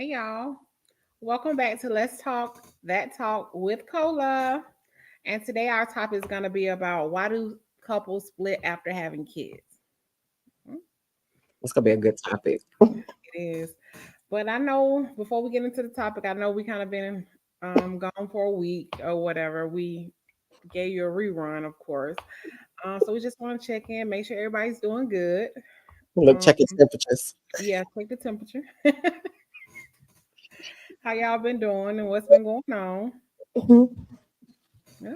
Hey y'all. Welcome back to Let's Talk That Talk with Cola. And today our topic is going to be about why do couples split after having kids? Hmm, It's gonna be a good topic. It is. But I know before we get into the topic, I know we kind of been gone for a week or whatever. We gave you a rerun, of course. So we just want to check in, make sure everybody's doing good. Look, Um, check its temperatures. yeah, take the temperature. How y'all been doing and what's been going on? Mhm. Yeah.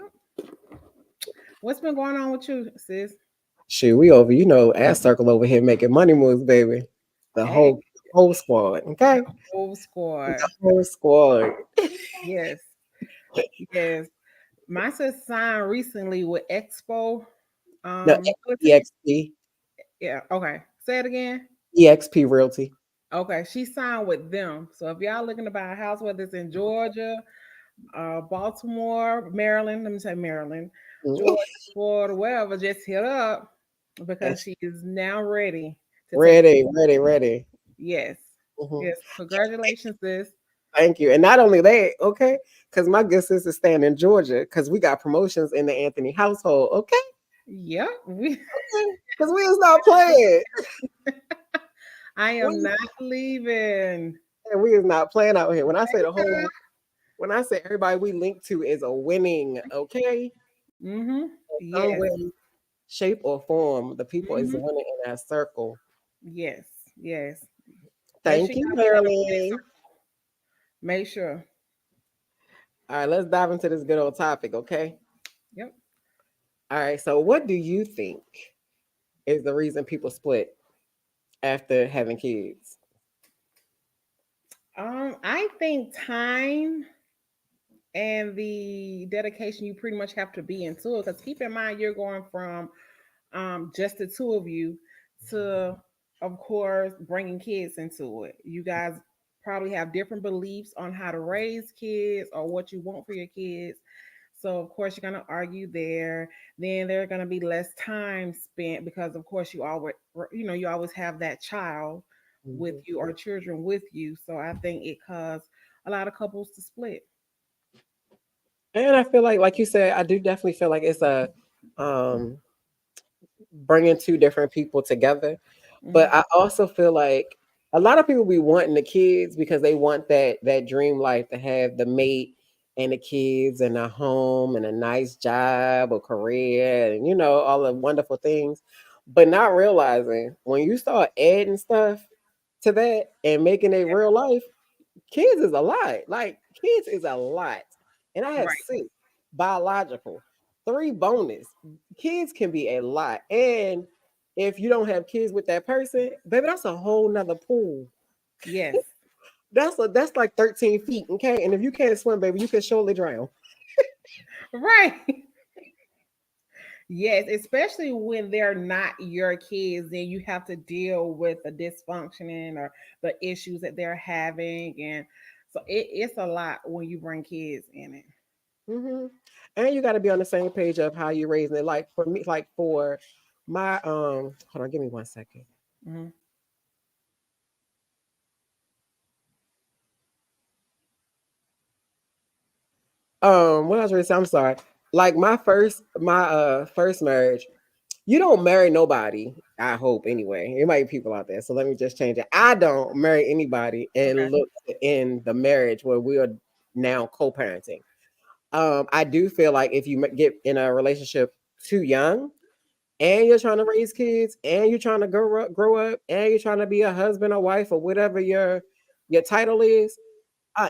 What's been going on with you, sis? Shoot, we over, ass circle over here making money moves, baby. The Hey, whole squad, the okay? whole The squad. whole squad. Yes, yes. My sis signed recently with Expo. No, Realty. EXP, Yeah. Okay. Say it again. EXP Realty. Okay. She signed with them. So if y'all looking to buy a house, whether it's in Georgia, Baltimore, Maryland, let me say Maryland, Mhm. Georgia, Florida, wherever, just hit up And because she is now ready to take. ready, ready, ready. Yes. Mhm. Yes. Congratulations, sis. Thank you. And not only that, okay, because my good sister staying in Georgia, because we got promotions in the Anthony household, okay? Yep. We Because we is not playing. I am We, not leaving. we is not playing out here. Okay. When I say everybody we link to is a winning, okay? Mm-hmm. Some Yes. way, shape, or form, the people is Mm-hmm. winning in that circle. Yes. Yes. Make sure Thank you, y'all get in the winning Marilyn. circle. Make sure. All right, let's dive into this good old topic, okay? Yep. All right, so what do you think is the reason people split after having kids? I think time and the dedication you pretty much have to be into it. Because keep in mind, you're going from just the two of you to, of course, bringing kids into it. You guys probably have different beliefs on how to raise kids or what you want for your kids. So of course you're gonna argue there. Then there's gonna be less time spent because of course you always have that child with Mhm. you or children with you. So I think it caused a lot of couples to split. And I feel like you said, I do definitely feel like it's a um bringing two different people together. But Hmm. I also feel like a lot of people be wanting the kids because they want that dream life to have the mate and the kids and a home and a nice job or career and all the wonderful things, but not realizing when you start adding stuff to that and making it real life, kids is a lot. Like kids is a lot. And I have Right. six biological, three bonus. Kids can be a lot. And if you don't have kids with that person, baby, that's a whole nother pool. Yes. That's like 13 feet. Okay. And if you can't swim, baby, you can surely drown. Right. Yes, especially when they're not your kids, then you have to deal with the dysfunctioning or the issues that they're having, and so it's a lot when you bring kids in it. Hmm. And you gotta be on the same page of how you're raising it. Like for me, like for my hold on, give me 1 second. Hmm. What I was gonna say, I'm sorry. Like my first marriage, you don't marry nobody. I hope anyway. It might be people out there, so let me just change it. I don't marry anybody and Okay. look to end the marriage where we are now co-parenting. I do feel like if you get in a relationship too young and you're trying to raise kids and you're trying to grow up and you're trying to be a husband or wife or whatever your title is,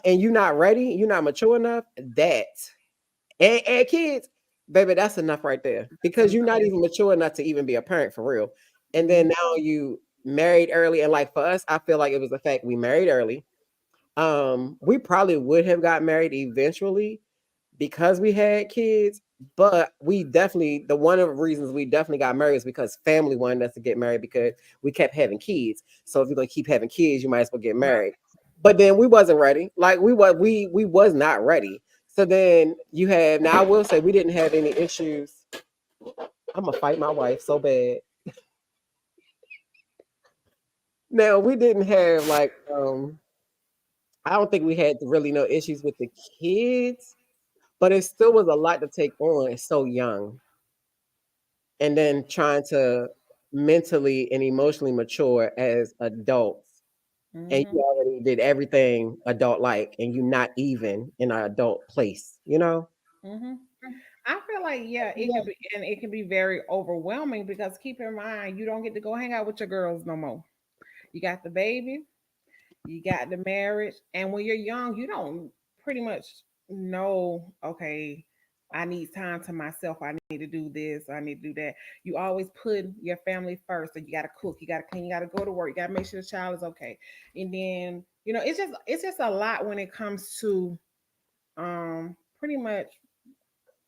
and you're not ready, you're not mature enough, that and kids, baby, that's enough right there That's because you're enough. not even mature enough to even be a parent for real. And Hmm. then now you married early, and like for us, I feel like it was the fact we married early. We probably would have got married eventually because we had kids, but we definitely the one of the reasons we definitely got married is because family wanted us to get married because we kept having kids. So if you're gonna keep having kids, you might as well get Right. married. But then we wasn't ready. Like we was not ready. So then you have now I will say we didn't have any issues. I'm gonna fight my wife so bad. Now we didn't have like I don't think we had really no issues with the kids, but it still was a lot to take on so young. And then trying to mentally and emotionally mature as adults. And Mm-hmm. you already did everything adult like, and you're not even in an adult place, you know? Mm-hmm. I feel like yeah, it could be, and it can be very overwhelming because keep in mind you don't get to go hang out with your girls no more. You got the baby, you got the marriage, and when you're young, you don't pretty much know. Okay, I need time to myself. I need to do this. I need to do that. You always put your family first. So you got to cook. You got to clean. You got to go to work. You got to make sure the child is okay. And then it's just a lot when it comes to pretty much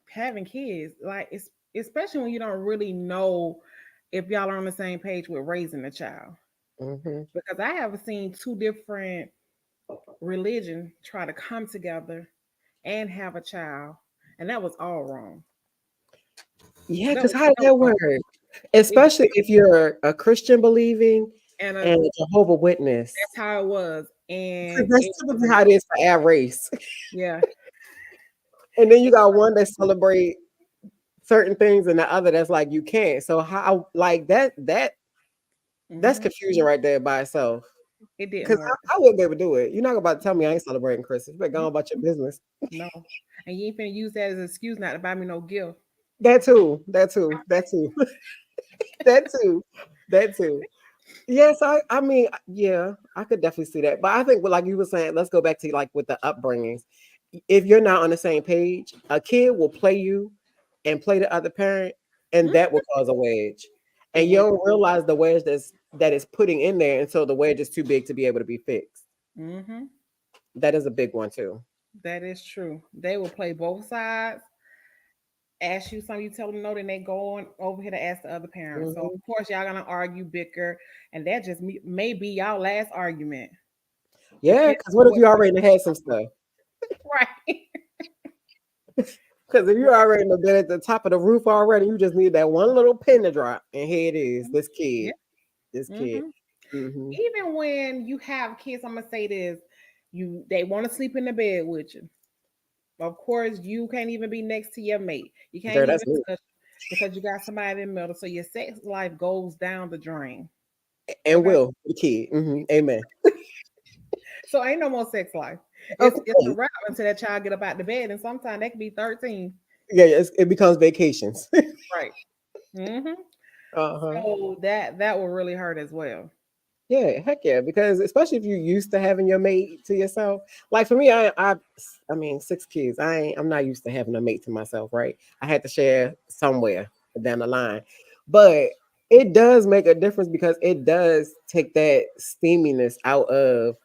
having kids, like it's especially when you don't really know if y'all are on the same page with raising a child. Hmm. Because I have seen two different religions try to come together and have a child, and that was all wrong. Yeah, That because was how did that was that all work? wrong. It Especially if you're a Christian believing and and a Jehovah Witness. that's how it was, Because and that's it typically wasn't. how it is for our race. Yeah, And then you it, got one that celebrate certain things and the other that's like you can't. So how like that's hmm confusion right there by itself. it didn't Because work. I wouldn't be able to do it. You're not about to tell me I ain't celebrating Christmas. You better go on about your business. No, and you ain't finna use that as an excuse not to buy me no gift. That too. That too. That too. That too. That too. Yes, I mean, yeah, I could definitely see that. But I think, like you were saying, let's go back to like with the upbringings. If you're not on the same page, a kid will play you and play the other parent, and that will cause a wedge. It And you will. don't realize the wedge that is putting in there until the wedge is too big to be able to be fixed. Hmm That is a big one too. That is true. They will play both sides, ask you something, you tell them no, then they go on over here to ask the other parent. So of Mhm. course y'all gonna argue, bicker, and that just may be y'all last argument, Yeah, depending because on what if what you already had some stuff? right. Because if you already been at the top of the roof already, you just need that one little pin to drop, and here it is. This Yeah. kid, this kid. hmm Hmm. Even when you have kids, I'm gonna say this: they want to sleep in the bed with you. Of course, you can't even be next to your mate. You can't Girl, that's even me. touch because you got somebody in the middle. So your sex life goes down the drain. And Okay. Will, the kid. Amen. So ain't no more sex life. It's a Okay. wrap until that child get up out the bed, and sometimes that could be 13. Yeah, it becomes vacations. Right. hmm Uh-huh. So that will really hurt as well. Yeah, heck yeah. Because especially if you're used to having your mate to yourself. Like for me, I mean, 6 kids. I'm not used to having a mate to myself, right? I had to share somewhere down the line. But it does make a difference because it does take that steaminess out of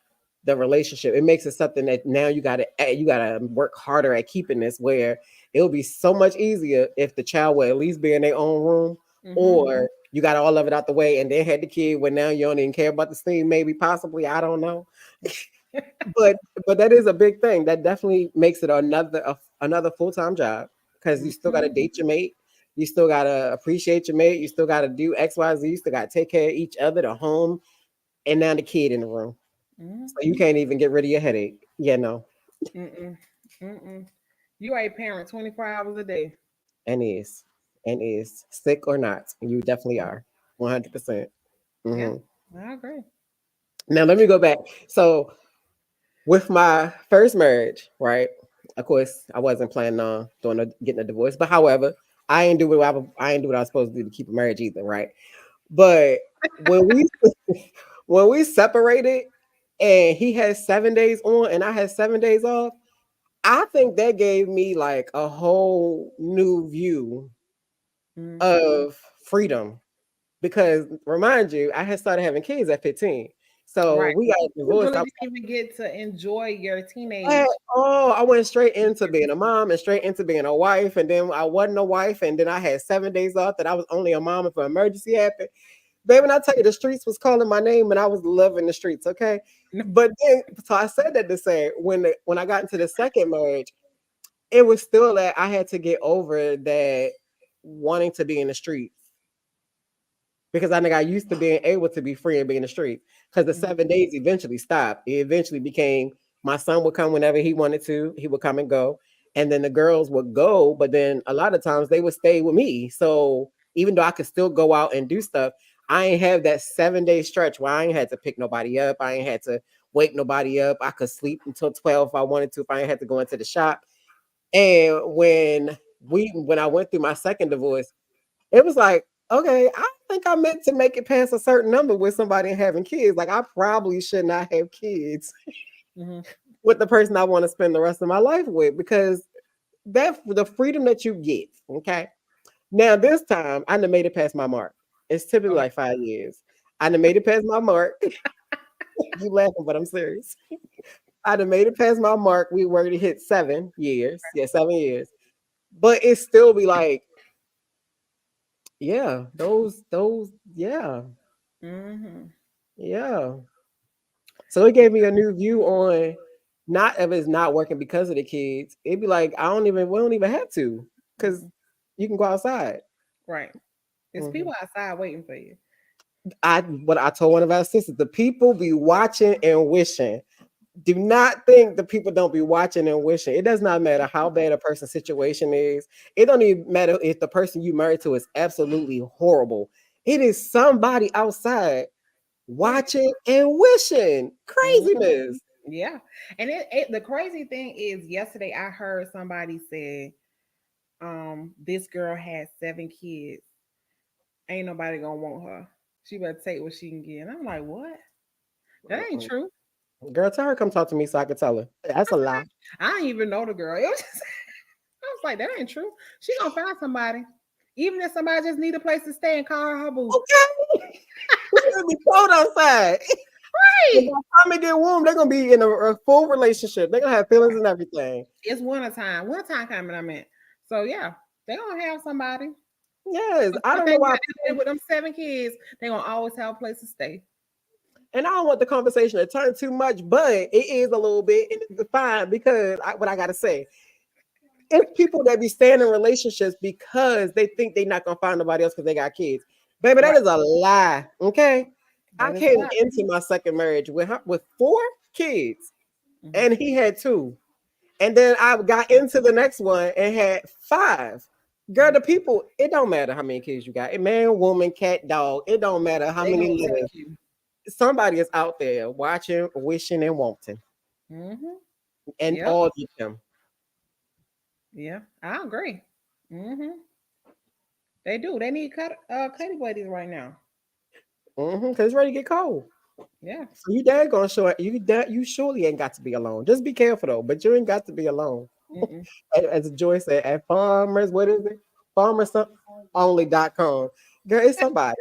the relationship. It makes it something that now you gotta work harder at keeping this where it'll be so much easier if the child will at least be in their own room, hmm or you got all of it out the way and then had the kid when now you don't even care about the steam, maybe possibly, I don't know. but but that is a big thing. That definitely makes it another full-time job because you still got to hmm date your mate, you still got to appreciate your mate, you still got to do XYZ, you still got to take care of each other, the home, and now the kid in the room, hmm so you can't even get rid of your headache. Yeah, no. Mm-mm. Mm-mm. You a parent 24 hours a day. And is sick or not, you definitely are 100%. Yeah, Hmm. I agree. Now let me go back. So with my first marriage, right? Of course, I wasn't planning on getting a divorce, but however, I ain't do what I was supposed to do to keep a marriage either, right? But when we when we separated, and he had 7 days on and I had 7 days off, I think that gave me like a whole new view Mm. of freedom. Because remind you, I had started having kids at 15, so Right. we got You divorced. really didn't even get to enjoy your At teenage all. I went straight into years. being a mom and straight into being a wife. And then I wasn't a wife. And then I had 7 days off that I was only a mom if an emergency happened. Baby, when I tell you the streets was calling my name and I was loving the streets, okay? No. But then, so I said that to say when I got into the second marriage, it was still that I had to get over that wanting to be in the streets because I think I used to being able to be free and be in the streets because the Mhm. 7 days eventually stopped. It eventually became My son would come whenever he wanted to. He would come and go. And then the girls would go, but then a lot of times they would stay with me. So even though I could still go out and do stuff, I ain't have that 7 day stretch where I ain't had to pick nobody up. I ain't had to wake nobody up. I could sleep until 12 if I wanted to, if I ain't had to go into the shop. And when I went through my second divorce, it was like, okay, I think I meant to make it past a certain number with somebody and having kids. Like I probably should not have kids Mm-hmm. with the person I want to spend the rest of my life with, because that the freedom that you get. Okay. Now this time I done made it past my mark. It's typically Okay. like 5 years. I done made it past my mark. You laughing, but I'm serious. I done made it past my mark. We were to hit 7 years. Yeah, 7 years. But it still be like, yeah, yeah, Mm-hmm. yeah. So it gave me a new view on not if it's not working because of the kids. It'd be like we don't even have to, because Mm-hmm. you can go outside. Right. There's Mhm. people outside waiting for you. What I told one of our sisters, the people be watching and wishing. Do not think the people don't be watching and wishing. It does not matter how bad a person's situation is. It don't even matter if the person you married to is absolutely horrible. It is somebody outside Yeah. watching and wishing. Mhm. Craziness. Yeah. And the crazy thing is yesterday I heard somebody say, this girl had 7 kids. Ain't nobody gonna want her. She better take what she can get. And I'm like, what? That ain't Mm-mm. true. Girl, tell her come talk to me so I can tell her. That's a lie. I didn't even know the girl. It was just, I was like, that ain't true. She gonna find somebody. Even if somebody just need a place to stay and call her boo. Okay. It's gonna be cold outside. When Right. the time it get warm, they're gonna be in a full relationship. They're gonna have feelings and everything. It's winter time. Winter time coming, I meant. So yeah, they gonna have somebody. Yes, But I one don't know thing why about this with them 7 kids, they gonna always have a place to stay. and I don't want the conversation to turn too much, but it is a little bit, and it's fine because what I gotta say, it's people that be staying in relationships because they think they're not gonna find nobody else because they got kids. Baby, that Right. is a lie. Okay, I That is a came lot. into my second marriage with 4 kids, Mhm. and he had 2, and then I got into the next one and had 5. Girl, Mhm. the people, it don't matter how many kids you got. A man, woman, cat, dog. It don't matter how They many gonna live. take you. Somebody is out there watching, wishing, and wanting, Hmm. and Yep. all of them. Yeah. I agree. Hmm. They do. They need cutty buddies right now. Because it's ready to get cold. Yeah. So you dad gonna show you surely ain't got to be alone. Just be careful though, but you ain't got to be alone. Mm-mm. As Joy said, at farmers, what is it? Farmers only.com. Girl, it's somebody.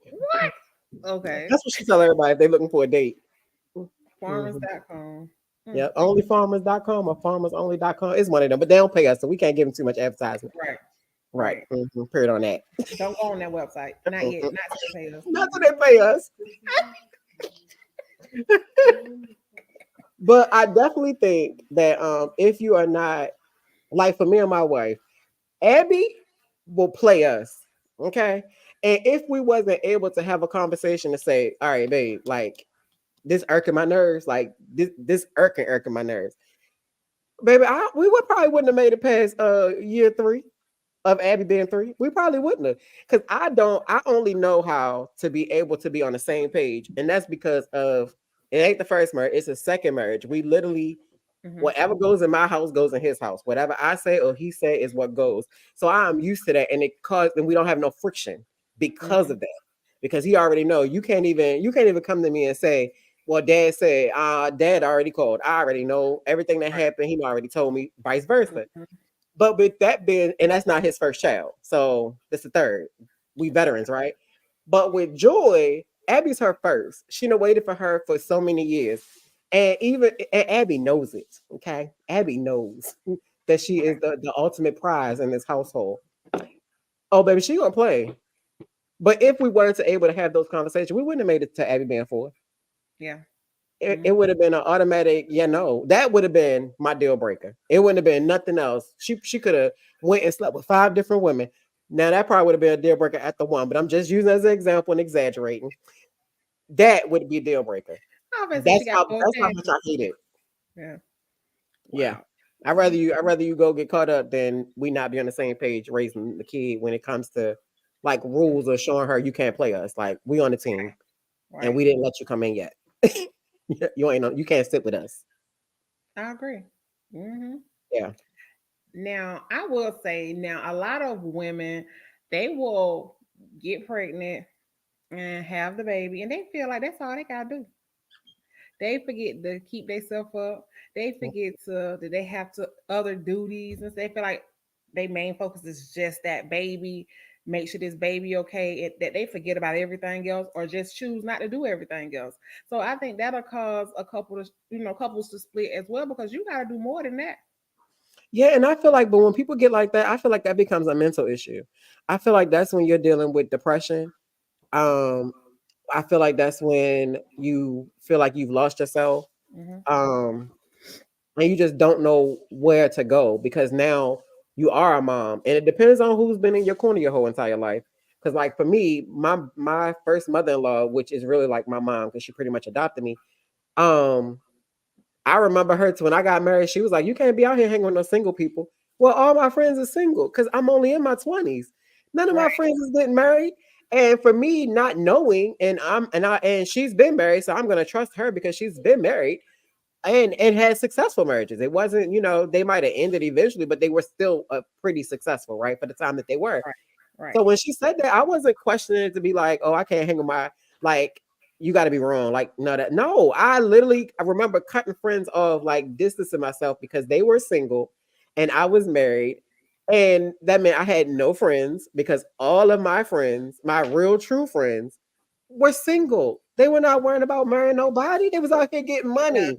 What? Okay. That's what she tell everybody if they looking for a date. Mhm. Farmers.com. Yeah, Mm-mm. onlyfarmers.com or farmersonly.com. It's one of them, but they don't pay us, so we can't give them too much advertisement. Right. Right. Right. Period on that. Don't go on that website. Not yet. Mhm. Not till they pay us. Not that they pay us. But I definitely think that if you are not like for me and my wife, Abby will play us. Okay. And if we wasn't able to have a conversation to say, all right, babe, like this irking my nerves, like this irking my nerves. Baby, we would probably wouldn't have made it past year 3 of Abby being 3. We probably wouldn't have. Because I only know how to be able to be on the same page. And that's because of it ain't the first marriage, it's a second marriage. We literally Hmm. whatever goes in my house goes in his house. Whatever I say or he say is what goes. So I'm used to that, and and we don't have no friction because Hmm. of that. Because he already know you can't even come to me and say, well, dad said, dad already called. I already know everything that Right. happened. He already told me, vice versa. Hmm. But with that being, and that's not his first child, so that's the third. We veterans, right? But with Joy, Abby's her first. She done waited for her for so many years. And Abby knows it. Okay. Abby knows that she is Right. the ultimate prize in this household. Oh, baby, she gonna play. But if we weren't able to have those conversations, we wouldn't have made it to Abby being 4. Yeah. It Hmm. would have been an automatic, yeah, no. That would have been my deal breaker. It wouldn't have been nothing else. She could have went and slept with 5 different women. Now that probably would have been a deal breaker at the one, but I'm just using as an example and exaggerating. that would be a deal breaker. I was say she got four That's how kids. much I hate it. Yeah. Yeah. Wow. I'd rather you go get caught up than we not be on the same page raising the kid when it comes to like rules or showing her you can't play us. Like we on the team and Right. we didn't let you come in yet. You ain't you can't sit with us. I agree. Hmm. Yeah. Now, I will say, now a lot of women, they will get pregnant and have the baby, and they feel like that's all they gotta do. They forget to keep themselves up. They forget to that they have to other duties, and they feel like their main focus is just that baby. Make sure this baby okay. That they forget about everything else, or just choose not to do everything else. So I think that'll cause a couple to couples to split as well because you got to do more than that. Yeah, and I feel like, but when people get like that, I feel like that becomes a mental issue. I feel like that's when you're dealing with depression. Um, I feel like that's when you feel like you've lost yourself. Hmm. Um, and you just don't know where to go because now you are a mom, and it depends on who's been in your corner your whole entire life. Because, like for me, my first mother-in-law, which is really like my mom, because she pretty much adopted me. Um, I remember her when I got married. She was like, "You can't be out here hanging with no single people." Well, all my friends are single because I'm only in my 20s. None of my Right. friends is getting married, and for me, not knowing, and she's been married, so I'm gonna trust her because she's been married and had successful marriages. It wasn't, they might have ended eventually, but they were still pretty successful, right, for the time that they were. Right. Right. So when she said that, I wasn't questioning it to be like, oh, I can't hang with my like. You got to be wrong. Like, no. I remember cutting friends off, like distancing myself because they were single, and I was married, and that meant I had no friends because all of my friends, my real true friends, were single. They were not worrying about marrying nobody. They was out here getting Yeah. money.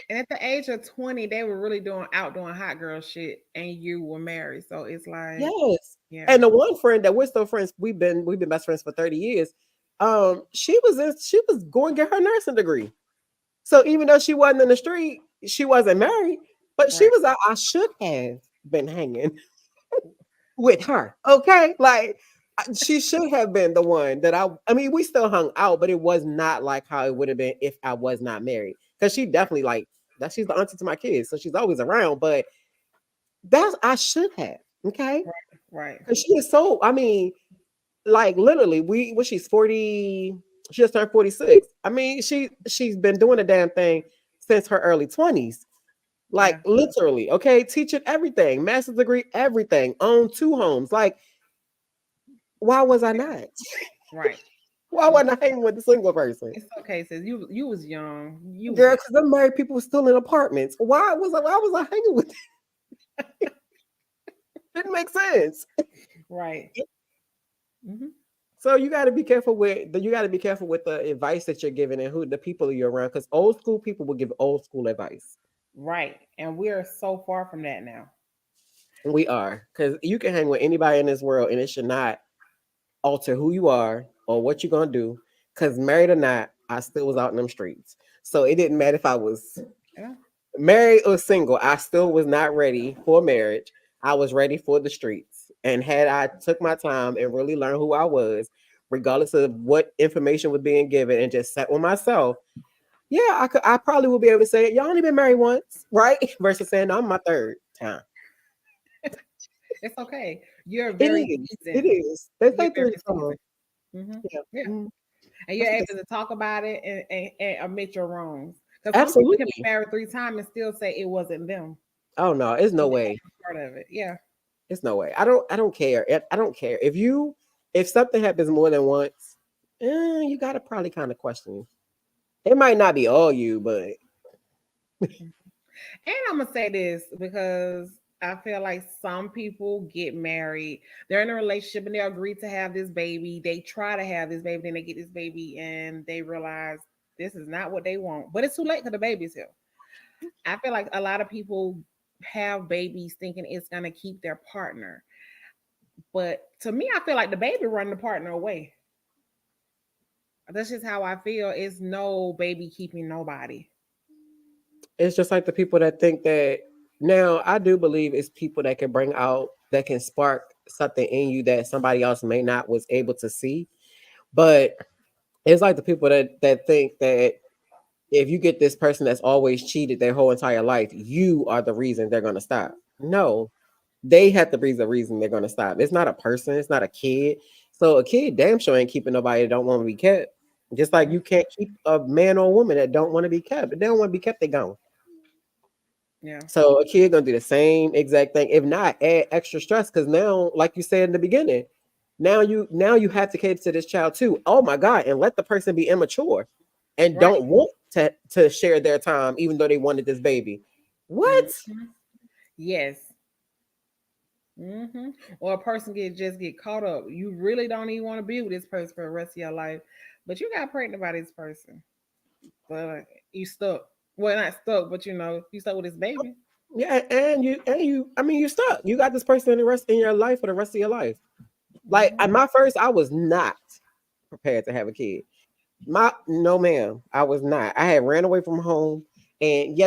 And at the age of 20, they were really doing hot girl shit, and you were married. So it's like, Yes. yeah. And the one friend that we're still friends, we've been best friends for 30 years. She was going to get her nursing degree. So even though she wasn't in the street, she wasn't married, but she Right. was out. I should have been hanging with her. Okay. Like she should have been the one that I mean, we still hung out, but it was not like how it would have been if I was not married. Because she definitely like that she's the auntie to my kids. So she's always around. But that's I should have. Okay. Right. Right. Because she is so, I mean, like literally, she's 40, she just turned 46. I mean, she's been doing the damn thing since her early 20s. Like Yeah. literally, okay, teaching everything, master's degree, everything, own two homes. Like, why was I not? Right. Why wasn't I hanging with the single person? It's okay, sis. You was young. You was Girl, young. because the married people were still in apartments. Why was I hanging with didn't make sense. Right. Hmm. So you got to be careful with the advice that you're giving and who the people you're around because old school people will give old school advice. Right. And we are so far from that now. We are because you can hang with anybody in this world and it should not alter who you are or what you're gonna do. Because married or not, I still was out in them streets. So it didn't matter if I was Yeah. married or single. I still was not ready for marriage. I was ready for the streets. And had I took my time and really learned who I was, regardless of what information was being given, and just sat with myself, yeah, I probably would be able to say, y'all only been married once, right? Versus saying, no, I'm my third time. It's okay. You're It very is. It seasoned. is. They You're say very three seasoned. times. Hmm. Yeah. Yeah. Mm, And you're that's what they able say. to talk about it and admit your wrongs. Because some people can be Absolutely. married 3 times and still say it wasn't them. Oh no, it's no And they way. weren't part of it. Yeah. It's no way. I don't care. I don't care. If something happens more than once, you gotta probably kind of question. It might not be all you, but Mhm. And I'm gonna say this because I feel like some people get married, they're in a relationship and they agree to have this baby. They try to have this baby, then they get this baby and they realize this is not what they want. But it's too late because the baby's here. I feel like a lot of people have babies thinking it's gonna keep their partner. But to me, I feel like the baby run the partner away. That's just how I feel. It's no baby keeping nobody. it's just like the people that think that now I do believe it's people that can bring out that can spark something in you that somebody else may not was able to see. But It's like the people that think that if you get this person that's always cheated their whole entire life, you are the reason they're gonna stop. No, they have to be the reason they're gonna stop. It's not a person, it's not a kid. So a kid damn sure ain't keeping nobody that don't want to be kept. Just like Mm, you can't keep a man or a woman that don't want to be kept. If they don't want to be kept, they gone. yeah. So a kid gonna do the same exact thing. If not, add extra stress because now, like you said in the beginning, now you have to cater to this child too. Oh my God, and let the person be immature and Right. don't want to share their time, even though they wanted this baby. What? Mhm. Yes. Or a person get caught up. You really don't even want to be with this person for the rest of your life, but you got pregnant by this person, but you stuck. Well, not stuck, but you stuck with this baby. Yeah, and you. I mean, you stuck. You got this person in the rest in your life for the rest of your life. Like Hmm. at my first, I was not prepared to have a kid. My no, ma'am, I was not. I had ran away from home, and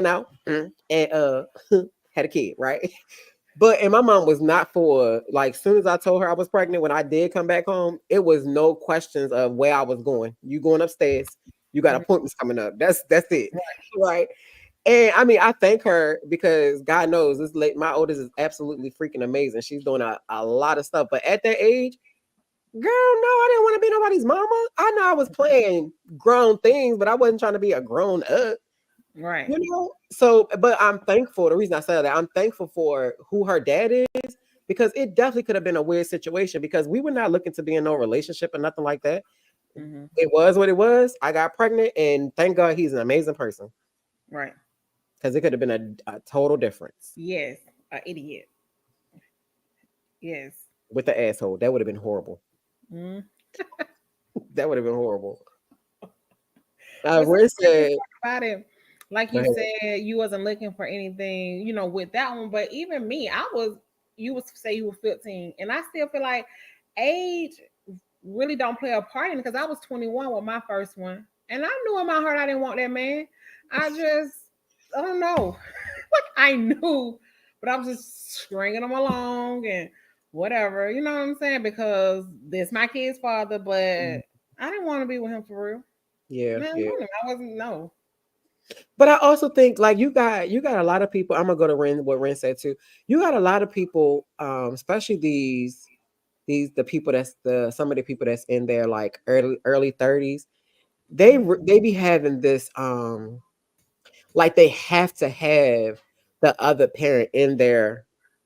and had a kid, right? But and my mom was not for like. Soon as I told her I was pregnant, when I did come back home, it was no questions of where I was going. You going upstairs? You got appointments coming up. That's it, right? And I mean, I thank her because God knows this late. My oldest is absolutely freaking amazing. She's doing a lot of stuff. But at that age, girl, no, I didn't want to be nobody's mama. I know I was playing grown things, but I wasn't trying to be a grown up. Right. So, but I'm thankful. The reason I said that, I'm thankful for who her dad is because it definitely could have been a weird situation because we were not looking to be in no relationship or nothing like that. Hmm. It was what it was. I got pregnant, and thank God he's an amazing person Right. because it could have been a total difference Yes. An idiot. Yes. with the asshole. That would have been horrible. Mm. That would have been horrible. But some Ren crazy said, part about it, like go you ahead. said, you wasn't looking for anything, with that one. But even me, I was. You was say you were 15, and I still feel like age really don't play a part in it because I was 21 with my first one, and I knew in my heart I didn't want that man. I just, I don't know, like I knew, but I was just stringing them along and whatever, you know what I'm saying? Because this my kid's father, but I didn't want to be with him for real. Yeah, Man, yeah. I wasn't. No. But I also think like you got a lot of people. I'm gonna go to Ren what Ren said too. You got a lot of people, especially these the people that's the some of the people that's in their like early 30s. They be having this like they have to have the other parent in there,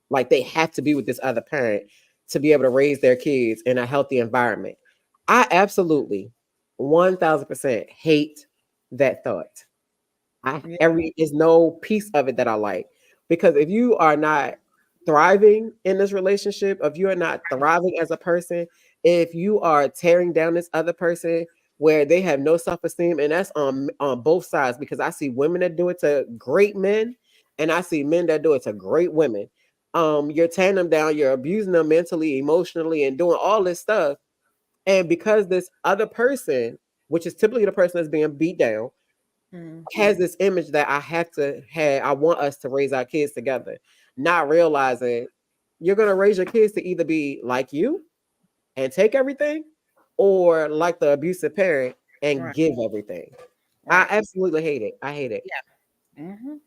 like they have to be with this other parent to be able to raise their kids in a healthy environment. I absolutely 1000% hate that thought. I Yeah. every There's no piece of it that I like because if you are not thriving in this relationship, if you are not thriving as a person, if you are tearing down this other person where they have no self-esteem, and that's on both sides because I see women that do it to great men and I see men that do it to great women. You're tearing them down, you're abusing them mentally, emotionally, and doing all this stuff. And because this other person, which is typically the person that's being beat down, Mm. has this image that I want us to raise our kids together, not realizing you're going to raise your kids to either be like you and take everything or like the abusive parent and Right. give everything. I Right. absolutely hate it. I hate it. Yeah. Hmm.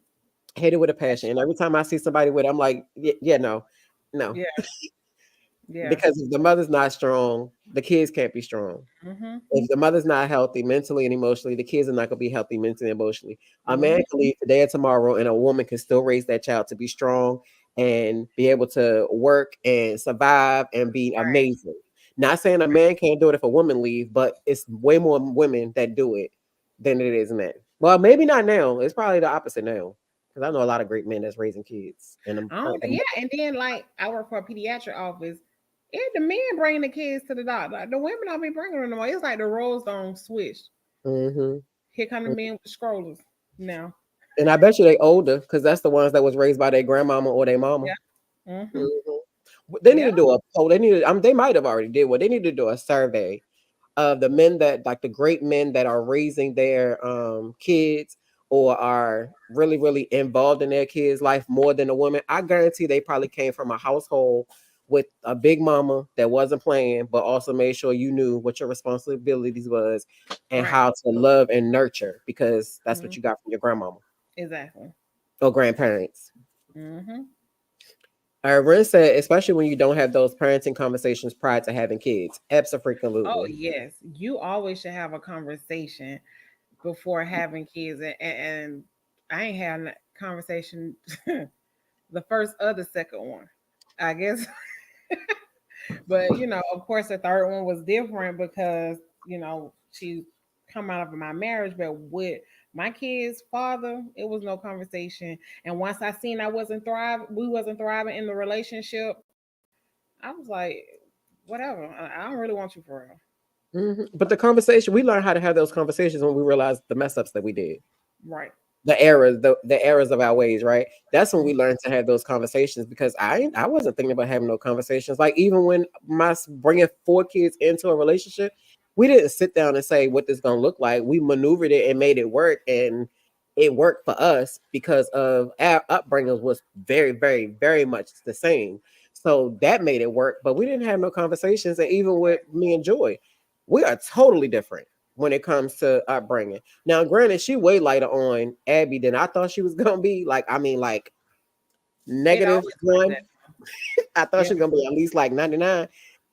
Hate it with a passion. And every time I see somebody with it, I'm like, yeah, no, no. Yeah. Yeah. Because if the mother's not strong, the kids can't be strong. Hmm. If the mother's not healthy mentally and emotionally, the kids are not going to be healthy mentally and emotionally. A man Hmm. can leave today or tomorrow, and a woman can still raise that child to be strong and be able to work and survive and be amazing. Not saying a man can't do it if a woman leave, but it's way more women that do it than it is men. Well, maybe not now. It's probably the opposite now. Because I know a lot of great men that's raising kids. And Yeah, and then like I work for a pediatric office. It the men bring the kids to the doctor. Like, the women don't be bringing them no more. It's like the roles don't switch. hmm Here come the men with the strollers now. and I bet you they older because that's the ones that was raised by their grandmama or their mama. Yeah. Mm-hmm. Mhm. They need Yeah. to do a poll. They might have already did what they need to do a survey of the men that like the great men that are raising their kids or are really really involved in their kids' life more than the women. I guarantee they probably came from a household with a big mama that wasn't playing, but also made sure you knew what your responsibilities was and Right. how to love and nurture, because that's what Mhm. you got from your grandmama Exactly. or grandparents. Hmm. Ren said, especially when you don't have those parenting conversations prior to having kids. Oh Absolutely. yes, you always should have a conversation before having kids, and I ain't had a conversation the first or the second one, I guess. But of course, the third one was different because she come out of my marriage, but with my kid's father, it was no conversation. And once I seen we wasn't thriving in the relationship, I was like, whatever. I don't really want you for real. But the conversation, we learned how to have those conversations when we realized the mess ups that we did, Right. the errors of our ways, right? That's when Mhm. we learned to have those conversations, because I wasn't thinking about having no conversations. Like, even when bringing 4 kids into a relationship, we didn't sit down and say what this gonna look like. We maneuvered it and made it work, and it worked for us because of our upbringing was very, very, very much the same. So that made it work, but we didn't have no conversations. And even with me and Joy, we are totally different when it comes to upbringing. Now, granted, she way lighter on Abby than I thought she was gonna be. Like, I mean, like It negative always like one. that. I thought Yeah. she was gonna be at least like 99.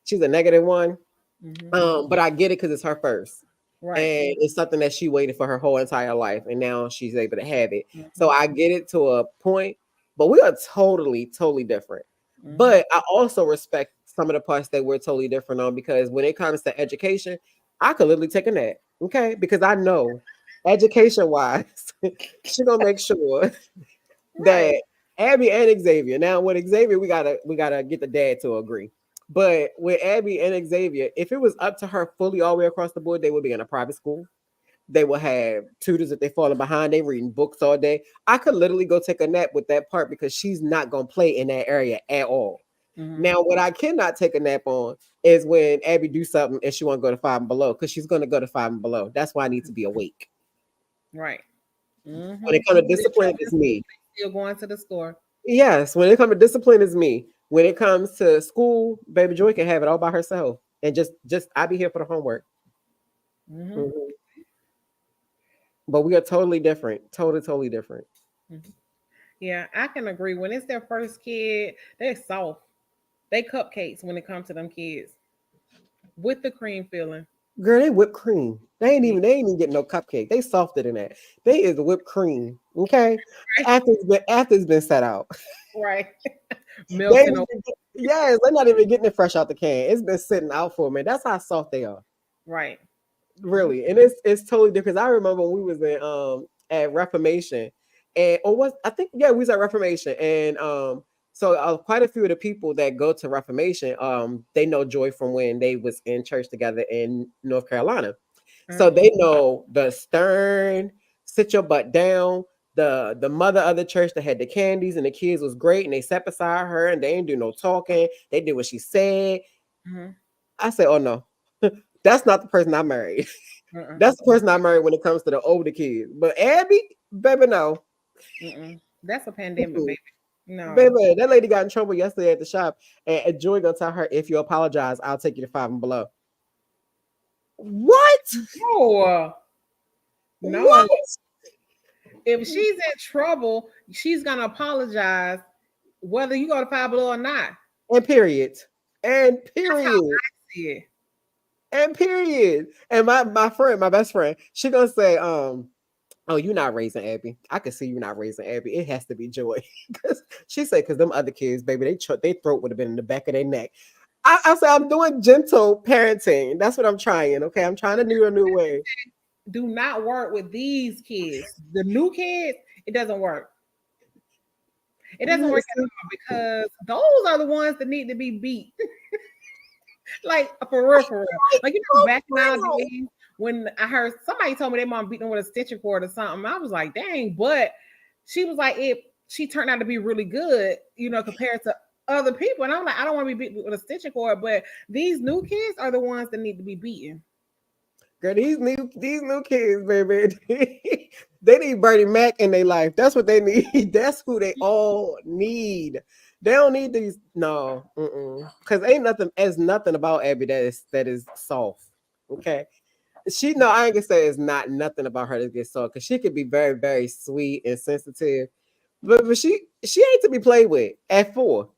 She's a -1. Hmm. But I get it because it's her first. Right. And it's something that she waited for her whole entire life, and now she's able to have it. So Hmm. I get it to a point, but we are totally, totally different. Hmm. But I also respect some of the parts that we're totally different on, because when it comes to education, I could literally take a nap, okay? Because I know education wise, she gonna make sure Right. that Abby and Xavier. Now with Xavier, we gotta get the dad to agree. But with Abby and Xavier, if it was up to her fully all the way across the board, they would be in a private school. They will have tutors if they falling behind. They reading books all day. I could literally go take a nap with that part, because she's not gonna play in that area at all. Hmm. Now, what I cannot take a nap on is when Abby do something and she want to go to Five and Below, because she's gonna go to Five and Below. That's why I need to be awake. Right. When Hmm. it comes to Still discipline, dropping it's food, me. still going to the store. Yes, when it comes to discipline, is me. When it comes to school, baby Joy can have it all by herself, and just I be here for the homework. Hmm. Mhm. But we are totally different, totally, totally different. Hmm. Yeah, I can agree. When it's their first kid, they're soft. They cupcakes when it comes to them kids with the cream filling. Girl, they whipped cream. They ain't Yeah. even they ain't even getting no cupcake. They softer than that. They is the whipped cream. Okay, after it's been set out. Right. They Melting ain't over. even yes, they're not even getting it fresh out the can. It's been sitting out for a minute. That's how soft they are. Right. Hmm. Really, and it's totally different. 'Cause I remember when we was in at Reformation, and or was I think yeah we was at Reformation, and so quite a few of the people that go to Reformation they know Joy from when they was in church together in North Carolina, so they know the stern sit your butt down. The mother of the church that had the candies and the kids was great, and they sat beside her and they didn't do no talking. They did what she said. Hmm. I said, oh no, that's not the person I married. Uh-uh. That's the person I married when it comes to the older kids. But Abby, baby, no. Mm-mm. That's a pandemic, Mm-mm. baby. No. Baby, that lady got in trouble yesterday at the shop. And Joy gonna tell her, if you apologize, I'll take you to Five and Below. What? No. No. What? If she's in trouble, she's gonna apologize whether you go to Five Below or not. And period. And That's how period. I see it. And period. And my friend, my best friend, she gonna say, oh, you're not raising Abby. I can see you're not raising Abby. It has to be Joy. Cause she said, because them other kids, baby, they throat would have been in the back of their neck. I said, I'm doing gentle parenting. That's what I'm trying. Okay. I'm trying to do a new way. Do not work with these kids. The new kids, it doesn't work. It doesn't work at See, all because those are the ones that need to be beat. Like for real, for real. Like back nowadays when I heard somebody told me their mom beat them with a stitching cord or something, I was like, dang. But she was like, it. She turned out to be really good, compared to other people. And I'm like, I don't want to be beat with a stitching cord, but these new kids are the ones that need to be beaten. girl, these new kids, baby, they need Bernie Mac in their life. That's what they need. That's who they all need. They don't need these. No, because ain't nothing as nothing about Abby that is soft. Okay, she no, I ain't gonna say it's not nothing about her that gets soft because she could be very very sweet and sensitive, but she ain't to be played with at 4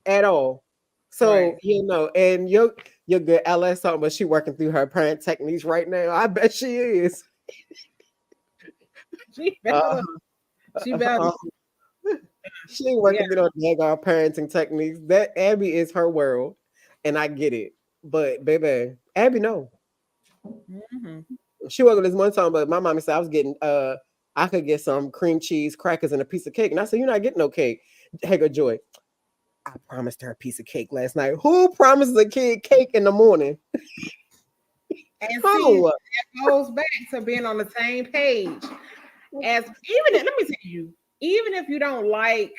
at all. So Right. and your good LS talking about she working through her parent techniques right now. I bet she is. She Uh, better. She better. she ain't Yeah. working through no daggone parenting techniques. That Abby is her world, and I get it. But baby, Abby, no, Hmm. she worked this one time. But my mommy said I was getting I could get some cream cheese, crackers, and a piece of cake, and I said you're not getting no cake. Hager Joy, I promised her a piece of cake last night. Who promises a kid cake in the morning? And see, Who? that goes back to being on the same page. As let me tell you, even if you don't like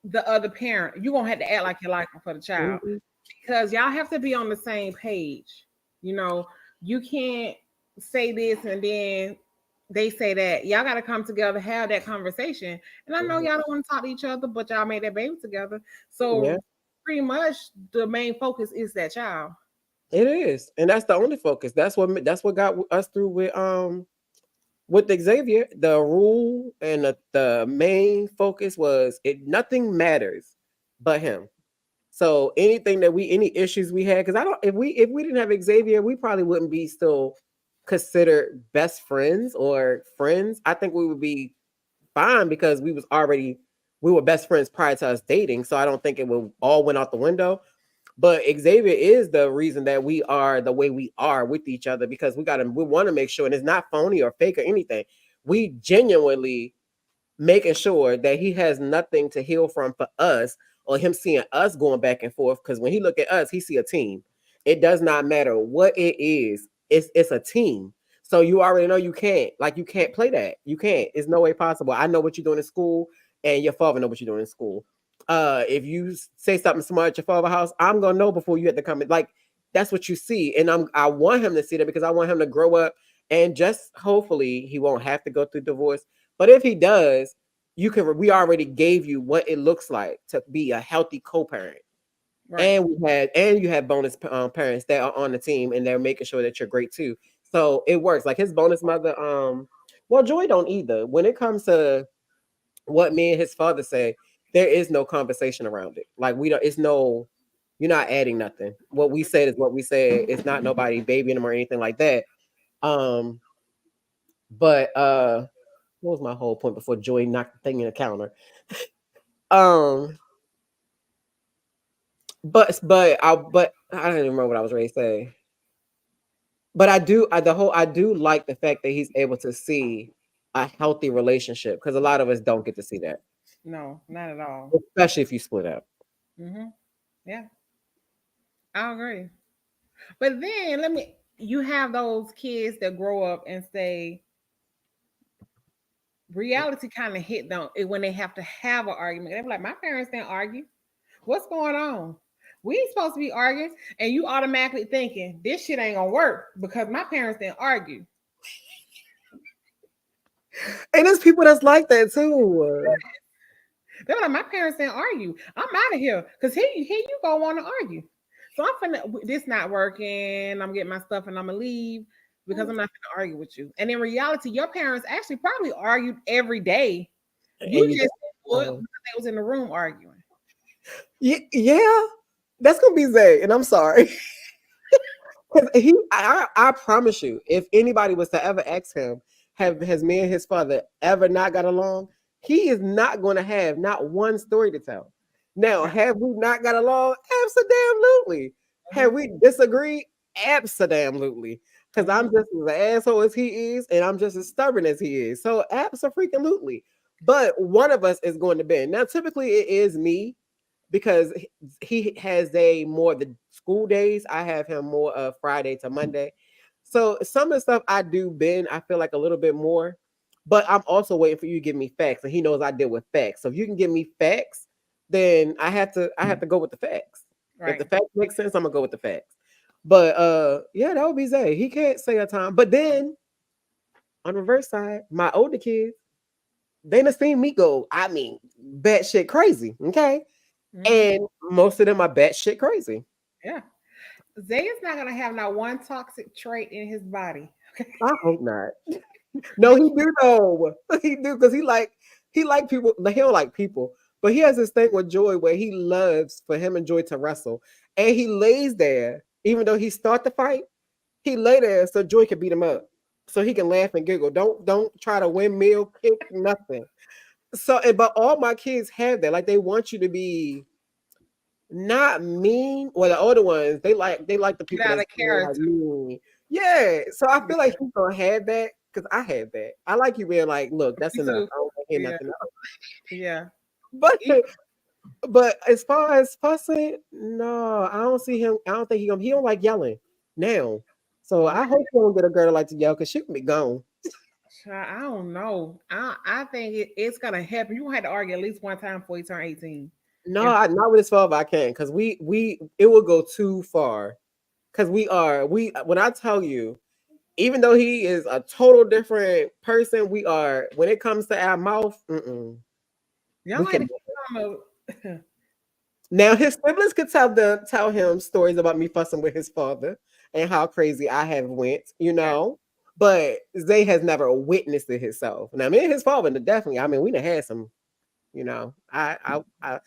the other parent, you're gonna have to act like you like them for the child. Mhm. Because y'all have to be on the same page. You know, you can't say this and then they say that. Y'all got to come together, have that conversation. And I know Mhm. y'all don't want to talk to each other, but y'all made that baby together. Yeah, So pretty much the main focus is that child. it is, and that's the only focus. That's what got us through with Xavier. The rule and the main focus was it. Nothing matters but him. So anything that any issues we had, because I don't, if we didn't have Xavier, we probably wouldn't be still considered best friends or friends. I think we would be fine because we were best friends prior to us dating. So I don't think it would all went out the window. But Xavier is the reason that we are the way we are with each other because we want to make sure, and it's not phony or fake or anything. We genuinely making sure that he has nothing to heal from for us or him seeing us going back and forth. Because when he look at us, he see a team. It does not matter what it is. It's a team. So you already know you can't play that. You can't. It's no way possible. I know what you're doing in school, and your father know what you're doing in school. If you say something smart at your father's house, I'm gonna know before you have to come in. Like that's what you see, and I want him to see that because I want him to grow up and just hopefully he won't have to go through divorce. But if he does, we already gave you what it looks like to be a healthy co-parent. Right. And you have bonus parents that are on the team and they're making sure that you're great too. So it works. Like his bonus mother, well, Joy don't either. When it comes to what me and his father say, there is no conversation around it. Like we don't, it's no, you're not adding nothing. What we said is what we said. It's not nobody babying him or anything like that. Um, but what was my whole point before Joy knocked the thing in the counter? Um, but I don't even remember what I was ready to say. But I do like the fact that he's able to see a healthy relationship because a lot of us don't get to see that, No, not at all. especially if you split up. Hmm. Yeah, I agree. But then you have those kids that grow up and say, reality kind of hit them when they have to have an argument. They're like, my parents didn't argue. What's going on? We ain't supposed to be arguing. And you automatically thinking, this shit ain't gonna work because my parents didn't argue. And there's people that's like that too. They're like, my parents didn't argue. I'm out of here. Cause here you go want to argue. So I'm finna this not working. I'm getting my stuff and I'm gonna leave because I'm not gonna argue with you. And in reality, your parents actually probably argued every day. You And you just don't. what because they was in the room arguing. Yeah, that's gonna be Zay, and I'm sorry. Because I promise you, if anybody was to ever ask him, has me and his father ever not got along, he is not going to have not one story to tell. Now, Right. have we not got along? Absolutely. Have Mhm, we disagreed? Absolutely. Because I'm mhm. just as an asshole as he is, and I'm just as stubborn as he is. So absolutely. But one of us is going to bend. Now, typically it is me because he has a more the school days. I have him more of Friday to Monday. So some of the stuff I do bend, I feel like a little bit more. But I'm also waiting for you to give me facts, and he knows I deal with facts. So if you can give me facts, then I have to go with the facts. If the Right. facts make sense, I'm gonna go with the facts. But yeah, that would be Zay. He can't say a time. But then on the reverse side, my older kids, they done seen me go, I mean, batshit crazy. Okay. Mhm. And most of them are batshit crazy. Yeah. Zay is not gonna have not one toxic trait in his body. I hope not. No, he do though. He do because he like people. Like, he don't like people, but he has this thing with Joy where he loves for him and Joy to wrestle, and he lays there even though he start the fight. He lay there so Joy can beat him up, so he can laugh and giggle. Don't try to windmill kick nothing. So, but all my kids have that. Like they want you to be not mean. Well, the older ones they like the Get people out that's of more like character. mean. Yeah. So I feel like Yeah, he's gonna have that because I have that. I like you being like, look, that's me enough. too. I don't want to hear Yeah, nothing else. yeah. But Even as far as fussing, no, I don't see him. I don't think he don't like yelling now. So I hope he don't get a girl that like to yell because she can be gone. I don't know. I think it's gonna happen. You gonna have to argue at least one time before you turn 18. No, And not with his father. I can't because we it will go too far. Because we when I tell you, even though he is a total different person, we are when it comes to our mouth, y'all we had to can. keep on the Now his siblings could tell him stories about me fussing with his father and how crazy I have went, But Zay has never witnessed it himself. Now me and his father definitely. I mean, we done had some, I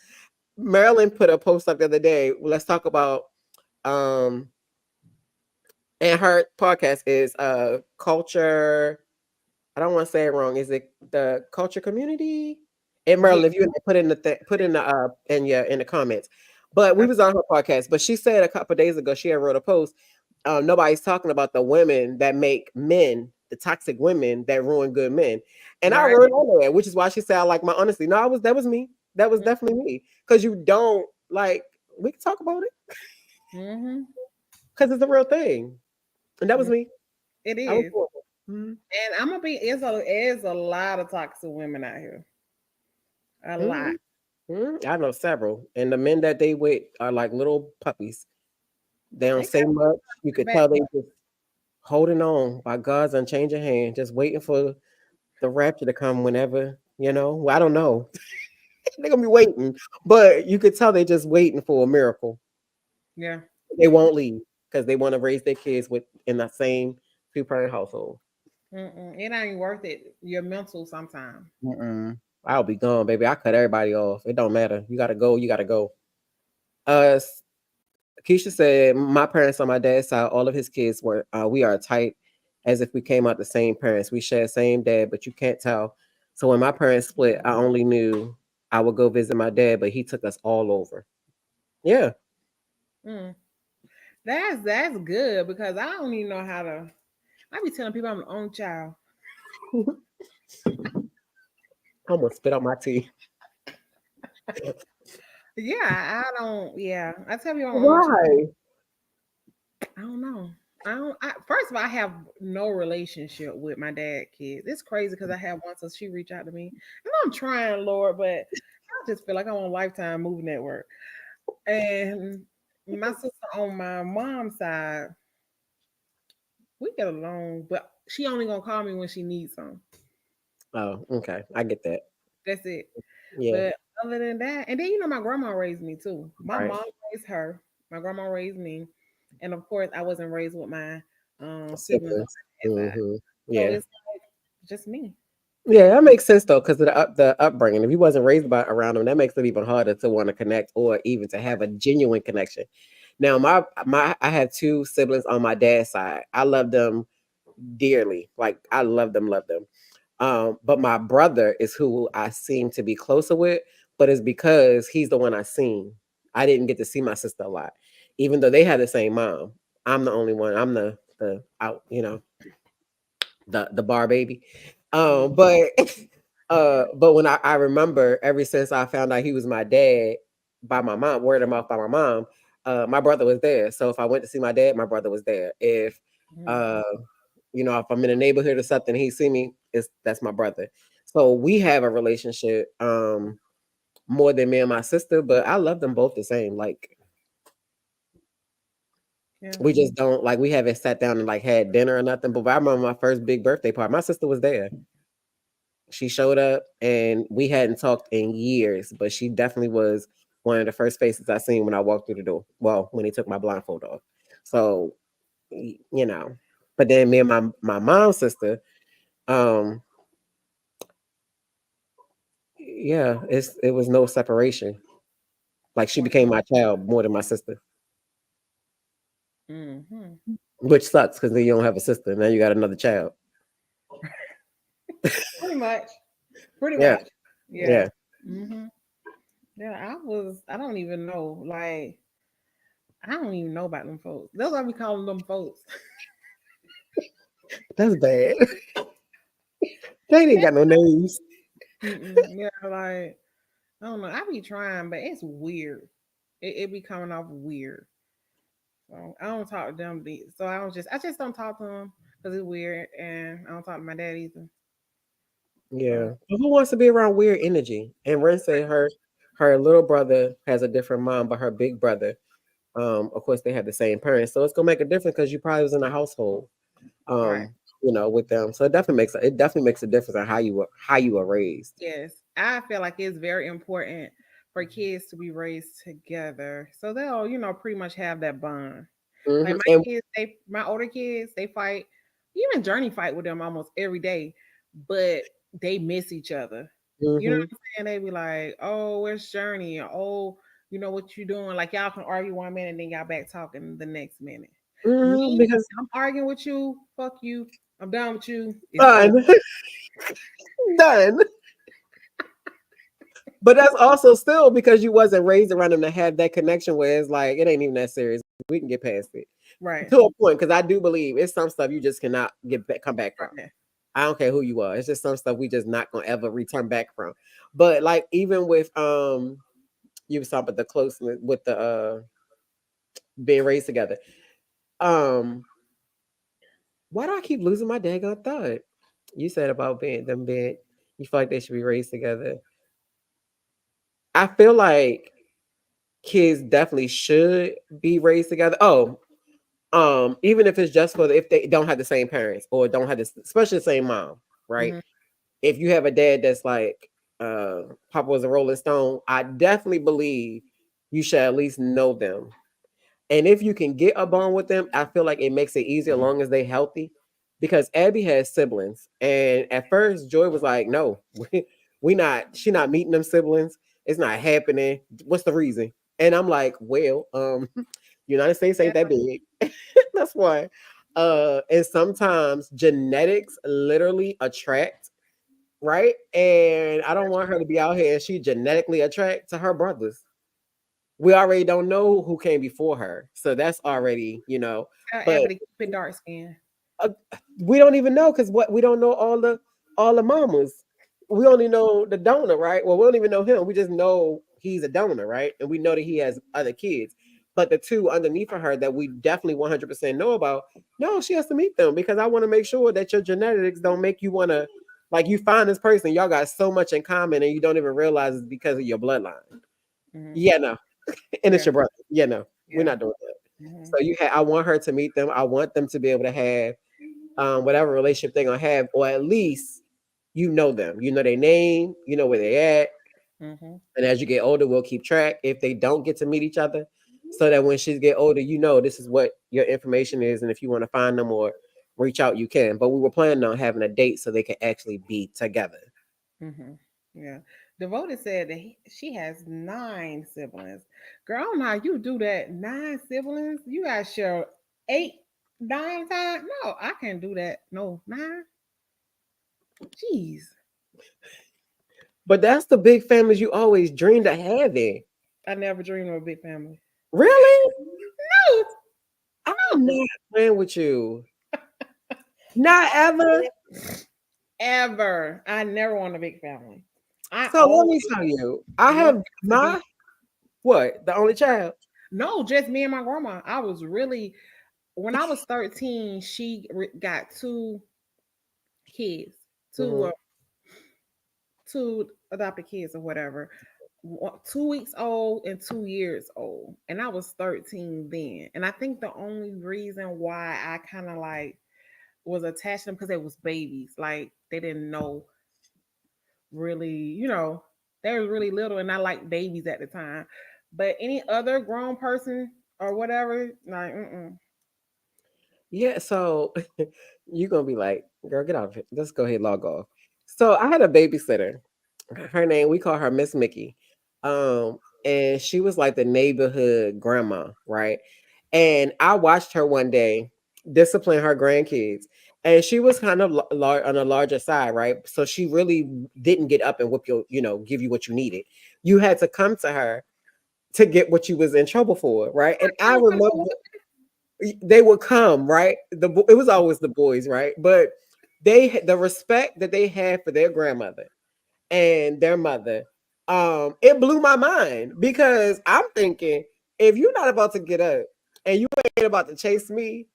Marilyn put a post up the other day. Let's talk about um and her podcast is culture. I don't want to say it wrong. Is it the culture community? And yeah. Marilyn, if you put in put in the in the comments. But we was on her podcast. But she said a couple of days ago she had wrote a post. Nobody's talking about the women that make men, the toxic women that ruin good men. And I Right. wrote on there, which is why she said I like my honesty. No, that was me. That was definitely me. Because you don't like we can talk about it Mm-hmm. because it's a real thing. And that was Mm, me. it I was is. horrible. Mhm. And I'm gonna be it's a lot of toxic women out here. A lot. Mhm. I know several, and the men that they with are like little puppies. They don't They say much. You got could back. tell they just holding on by God's unchanging hand, just waiting for the rapture to come whenever. Well, I don't know. They're gonna be waiting, but you could tell they just waiting for a miracle. Yeah. They won't leave because they want to raise their kids with in the same two-parent household. Mm-mm. It ain't worth it. Your mental sometimes. Mm-mm. I'll be gone, baby. I cut everybody off. It don't matter. You gotta go. You gotta go. Uh, Keisha said, "My parents on my dad's side, all of his kids were. We are tight, as if we came out the same parents. We share same dad, but you can't tell. So when my parents split, I only knew I would go visit my dad, but he took us all over. Yeah, Mm. That's good because I don't even know how to. I be telling people I'm the only child. I'm gonna spit on my tea. Yeah, I don't. Yeah, I tell people I'm the only child. Why? I don't know. I don't. First of all, I have no relationship with my dad kids. It's crazy because I have one, so she reached out to me, and I'm trying, Lord, but I just feel like I'm on Lifetime Movie Network. And my sister on my mom's side, we get along, but she only gonna call me when she needs something. Oh, okay. I get that. That's it. Yeah, But other than that, and then my grandma raised me too. My right. mom raised her. My grandma raised me, and of course, I wasn't raised with my siblings on Siblings. my dad's side. So Yeah. it's like just me. Yeah, that makes sense though, because of the upbringing. If you wasn't raised by around them, that makes it even harder to want to connect or even to have a genuine connection. Now, my I have two siblings on my dad's side. I love them dearly. Like I love them. But my brother is who I seem to be closer with, but it's because he's the one I seen. I didn't get to see my sister a lot, even though they had the same mom. I'm the only one. I'm the out, the bar baby. But but when I remember ever since I found out he was my dad by my mom, word of mouth by my mom, my brother was there. So if I went to see my dad, my brother was there. If Mhm. uh if I'm in a neighborhood or something, he see me, that's my brother. So we have a relationship more than me and my sister, but I love them both the same. Like Yeah. we just don't like we haven't sat down and like had dinner or nothing. But I remember my first big birthday party. My sister was there. She showed up and we hadn't talked in years, but she definitely was one of the first faces I seen when I walked through the door. Well, when he took my blindfold off. So, you know. But then me and my mom's sister, um, yeah, it was no separation. Like she became my child more than my sister, Mm-hmm. which sucks because then you don't have a sister. Now you got another child. Pretty much. Pretty Yeah, much. Yeah. yeah. Mm-hmm. Yeah, I don't even know. Like, I don't even know about them folks. That's why we calling them folks. That's bad. They ain't got no names. Mm-mm. Yeah, like, I don't know. I be trying, but it's weird. It be coming off weird. So I don't talk to them. So I just don't talk to them because it's weird, and I don't talk to my dad either. Yeah. So But who wants to be around weird energy? And Ren said her little brother has a different mom, but her big brother, of course, they had the same parents, so it's gonna make a difference because you probably was in a household, right. um, with them. So it definitely makes a difference on how you were raised. Yes, I feel like it's very important for kids to be raised together, so they'll, pretty much have that bond. Like my And kids, my older kids, they fight. Even Journey fight with them almost every day, but they miss each other. You know hmm what I'm saying? They be like, "Oh, where's Journey?" Or, "Oh, what you doing?" Like y'all can argue one minute, then y'all back talking the next minute. Me, because I'm arguing with you. Fuck you. I'm done with you. It's over. done, done. But that's also still because you wasn't raised around them to have that connection where it's like it ain't even that serious. We can get past it Right. to a point because I do believe it's some stuff you just cannot come back from. Right. I don't care who you are. It's just some stuff we just not gonna ever return back from. But like even with you was talking about the closeness with the being raised together. Um, why do I keep losing my daggone thought? You said about being you feel like they should be raised together. I feel like kids definitely should be raised together. Oh, even if it's just for if they don't have the same parents or don't have this, especially the same mom, right? Mm-hmm. If you have a dad that's like Papa was a Rolling Stone, I definitely believe you should at least know them. And if you can get a bond with them, I feel like it makes it easier as long as they healthy. Because Abby has siblings, and at first Joy was like, "No, we not. She not meeting them siblings. It's not happening. What's the reason?" And I'm like, "Well, United States Yeah. ain't that big. That's why." And sometimes genetics literally attract, right? And I don't want her to be out here and she genetically attract to her brothers. We already don't know who came before her, so that's already, Tell but Abby to keep it dark skin. uh, we don't even know because what we don't know all the mamas. We only know the donor, right? Well, we don't even know him. We just know he's a donor, right? And we know that he has other kids. But the two underneath of her that we definitely 100% know about, no, she has to meet them because I want to make sure that your genetics don't make you want to, like, you find this person, y'all got so much in common and you don't even realize it's because of your bloodline. Hmm. Yeah, no. And it's Yeah. your brother. Yeah, no, we're Yeah. not doing that. Hmm. So I want her to meet them. I want them to be able to have whatever relationship they're gonna have, or at least you know them. You know their name, you know where they at. Hmm. And as you get older, we'll keep track if they don't get to meet each other. So that when she get older, you know this is what your information is. And if you want to find them or reach out, you can. But we were planning on having a date so they can actually be together. Hmm. Yeah. Devoted said that she has 9 siblings. Girl, I don't know how you do that. 9 siblings? You guys share 8, 9 times? No, I can't do that. No, 9? Jeez. But that's the big families you always dreamed of having. I never dreamed of a big family. Really? No, I'm no. not playing with you. Not ever. Ever. I never want a big family. I So let always me tell you, I want have to be my what? The only child. no, just me and my grandma. I was really when I was 13, she got 2 kids, two Mhm. uh, two adopted kids or whatever. 2 weeks old and 2 years old, and I was 13 then. And I think the only reason why I kind of like was attached to them because they was babies, like they didn't know really, they were really little, and I liked babies at the time. But any other grown person or whatever, like, Yeah, so you're gonna be like, girl, get off it. Let's go ahead, log off. So I had a babysitter. Her name, we call her Miss Mickey. And she was like the neighborhood grandma, right? And I watched her one day discipline her grandkids. And she was kind of on a larger side, right? So she really didn't get up and whip your, give you what you needed. You had to come to her to get what you was in trouble for, right? And I remember they would come, right? It was always the boys, right? But the respect that they had for their grandmother and their mother, it blew my mind because I'm thinking, if you're not about to get up and you ain't about to chase me,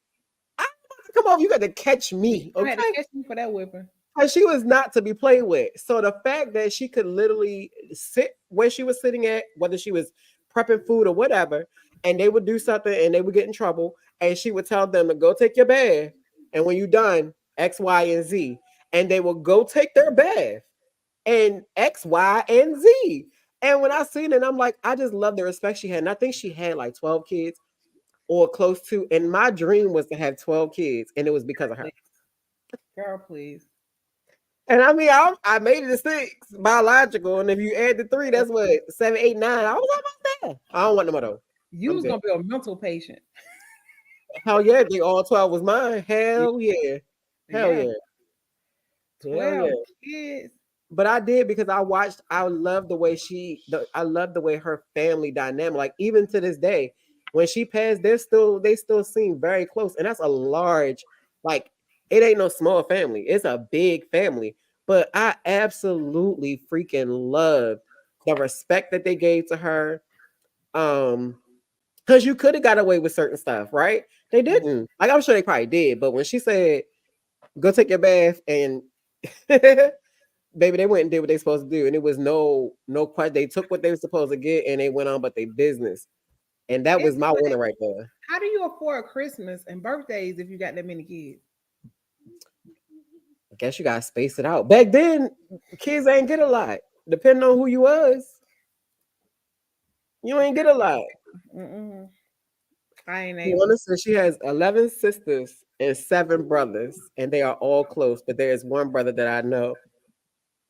I'm about to come over. You got to catch me, I had to okay? catch me for that whipping. Because she was not to be played with. So the fact that she could literally sit where she was sitting at, whether she was prepping food or whatever, and they would do something and they would get in trouble, and she would tell them to go take your bath, and when you're done, X, Y, and Z, and they would go take their bath and X, Y, and Z. And when I seen it, I'm like, I just love the respect she had. And I think she had like 12 kids or close to. And my dream was to have 12 kids, and it was because of her. Girl, please. And I mean, I made it to 6 biological, and if you add the 3, that's what 7, 8, 9. I was almost there. I don't want no more though. You I'm was good. gonna be a mental patient. Hell yeah, they all 12 was mine. Hell yeah, hell Yeah, yeah, hell 12 yeah. kids. But I did because I watched. I love the way I love the way her family dynamic. Like even to this day, when she passed, they still seem very close, and that's a large, like it ain't no small family. It's a big family. But I absolutely freaking loved the respect that they gave to her. Um, because you could have got away with certain stuff, right? They didn't. Like I'm sure they probably did, but when she said, "Go take your bath," and baby, they went and did what they supposed to do, and it was no question. They took what they were supposed to get, and they went on about their business, and that It's was my winner right there. how do you afford Christmas and birthdays if you got that many kids? I guess you gotta space it out. Back then, kids ain't get a lot. Depending on who you was, you ain't get a lot. Mm-mm. I ain't able. Luana says she has 11 sisters and 7 brothers, and they are all close. But there is one brother that I know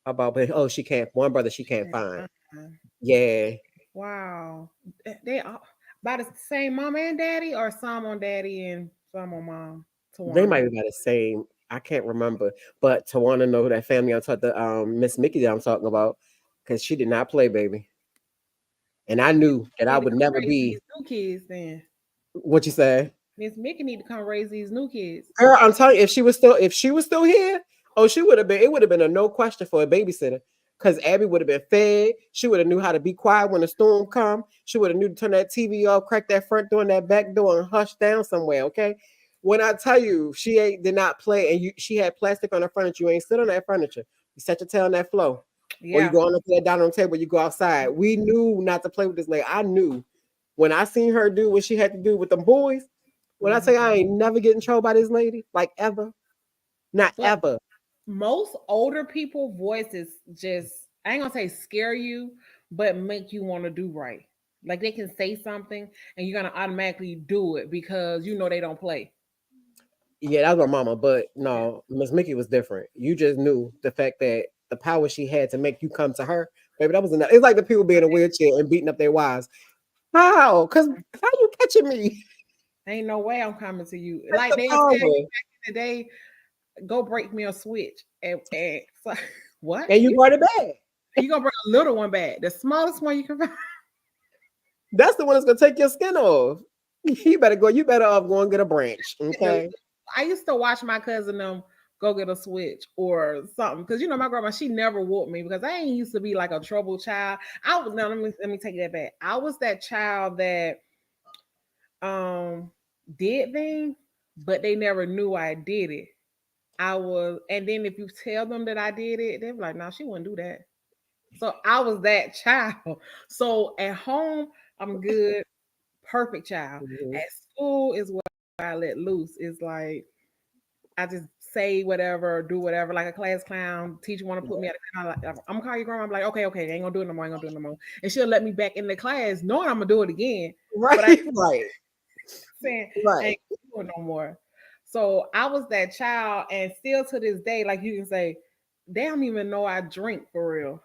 about. But oh, she can't. One brother she can't find. Yeah, Wow. They all by the same mom and daddy, or some on daddy and some on mom? they Tawana. might be about the same. I can't remember, but to want to know who that family I'm talking the Miss Mickey that I'm talking about, because she did not play, baby, and I Miss knew that I Mickey need to would come never raise be these new kids then. what you say. Miss Mickey need to come raise these new kids. Girl, I'm telling you, if she was still here, oh, she would have been. It would have been a no question for a babysitter, because Abby would have been fed. She would have knew how to be quiet when the storm come. She would have knew to turn that TV off, crack that front door and that back door, and hush down somewhere. Okay. When I tell you she ain't did not play, and she had plastic on her furniture, you ain't sit on that furniture. You set your tail on that floor, or you Yeah. go on up to that dining room table. You go outside. We knew not to play with this lady. I knew when I seen her do what she had to do with them boys. When I say I ain't never get in trouble by this lady, like ever, not But ever. most older people voices just, I ain't gonna say scare you, but make you want to do right. Like they can say something and you're gonna automatically do it because you know they don't play. Yeah, that was my mama, but no, Miss Mickey was different. You just knew the fact that the power she had to make you come to her, baby. That was enough. It's like the people being in a wheelchair and beating up their wives. How? Cause how you catching me? Ain't no way I'm coming to you. That's Like the they'll tell you power, back in the day, go break me a switch. And so, what? and you brought it back. You gonna bring a little one back, the smallest one you can find. That's the one that's gonna take your skin off. You better go. You better off go and get a branch. Okay. I used to watch my cousin them go get a switch or something because you know my grandma she never whooped me because I ain't used to be like a troubled child. I was no, let me take that back. I was that child that um did things, but they never knew I did it. I was, and then if you tell them that I did it, they're like, "No, she wouldn't do that." So I was that child. So at home, I'm good, perfect child. Mhm. At school is where I let loose. It's like I just say whatever, do whatever, like a class clown. Teacher want to put me at a kind of like, I'm gonna call your grandma. I'm like, okay, okay, ain't gonna do it no more. Ain't gonna do it no more. And she'll let me back in the class, knowing I'm gonna do it again. But I Right, right, saying I right. ain't gonna do it no more. So I was that child, and still to this day, like you can say, they don't even know I drink for real.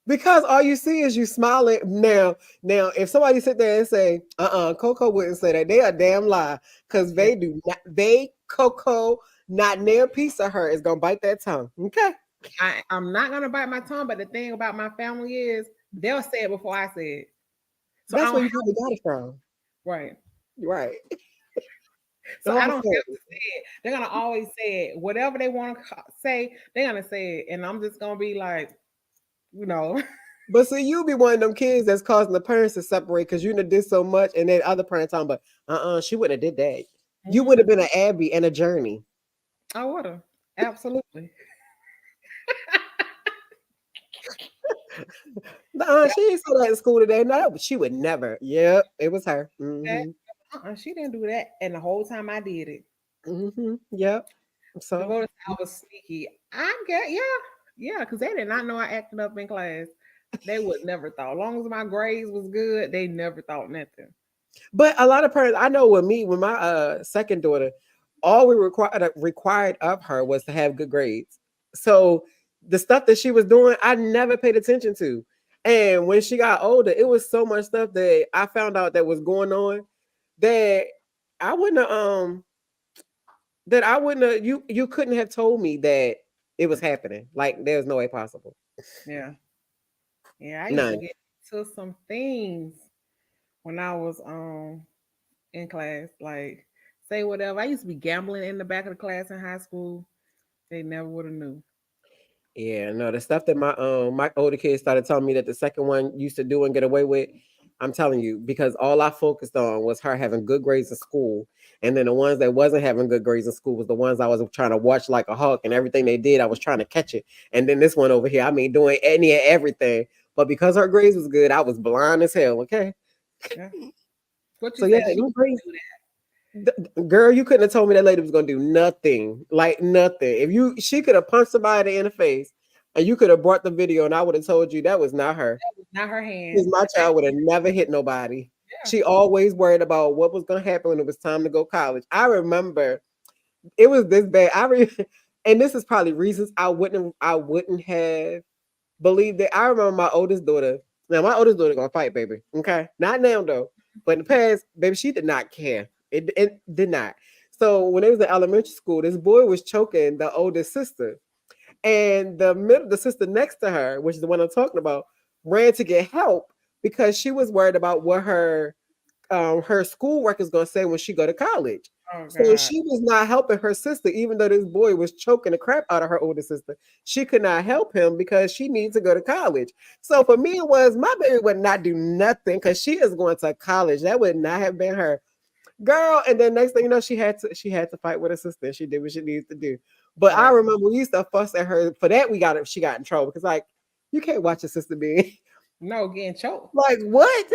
Because all you see is you smiling. Now, if somebody sit there and say, Coco wouldn't say that, they a damn lie. Because Yeah. they do not, Coco, not near a piece of her is gonna bite that tongue. Okay. I'm not gonna bite my tongue, but the thing about my family is they'll say it before I say it. So I That's don't where have you probably got it from. right. Right. So The I whole don't have story. to say it. They're gonna always say it. Whatever they want to say, they're gonna say it, and I'm just gonna be like, you know, But see, you be one of them kids that's causing the parents to separate because you done did so much, and then other parents talking about, she wouldn't have did that. You would mhm, have been an Abby and a Journey. I woulda absolutely. That, She ain't saw that in school today. No, she would never. Yep, it was her. that she didn't do that, and the whole time I did it. Yep. So Notice I was sneaky. I get yeah, because they did not know I acted up in class. They would never thought. As long as my grades was good, they never thought nothing. but a lot of parents I know with me, with my second daughter, all we required of her was to have good grades. So the stuff that she was doing, I never paid attention to. And when she got older, it was so much stuff that I found out that was going on that I wouldn't have you couldn't have told me that it was happening. Like there's no way possible. Yeah, yeah. I used to None. get to some things when I was in class. Like say whatever. I used to be gambling in the back of the class in high school. They never would have knew. Yeah, no, the stuff that my older kids started telling me that the second one used to do and get away with, I'm telling you, because all I focused on was her having good grades in school. And then the ones that wasn't having good grades in school was the ones I was trying to watch like a hawk, and everything they did, I was trying to catch it. And then this one over here, I mean, doing any and everything. But because her grades was good, I was blind as hell. Okay. Yeah. What you So yeah, say? She them grades, do girl, you couldn't have told me that lady was gonna do nothing, like nothing. If she could have punched somebody in the face, and you could have brought the video, and I would have told you that was not her. that was not her Because hand. my child would have never hit nobody. Yeah. She always worried about what was gonna happen when it was time to go college. I remember it was this bad. And this is probably reasons I wouldn't have believed it. I remember my oldest daughter. Now my oldest daughter gonna fight, baby. Okay, not now though, but in the past, baby, she did not care. It did not. So when it was in elementary school, this boy was choking the oldest sister, and the sister next to her, which is the one I'm talking about, ran to get help because she was worried about what her schoolwork is going to say when she go to college. Oh So God. she was not helping her sister, even though this boy was choking the crap out of her older sister. She could not help him because she needs to go to college. So for me, it was my baby would not do nothing because she is going to college. That would not have been her girl. And then next thing you know, she had to fight with her sister. And she did what she needed to do. But I Right. remember we used to fuss at her for that. She got in trouble because like you can't watch your sister being No, getting choked. like what?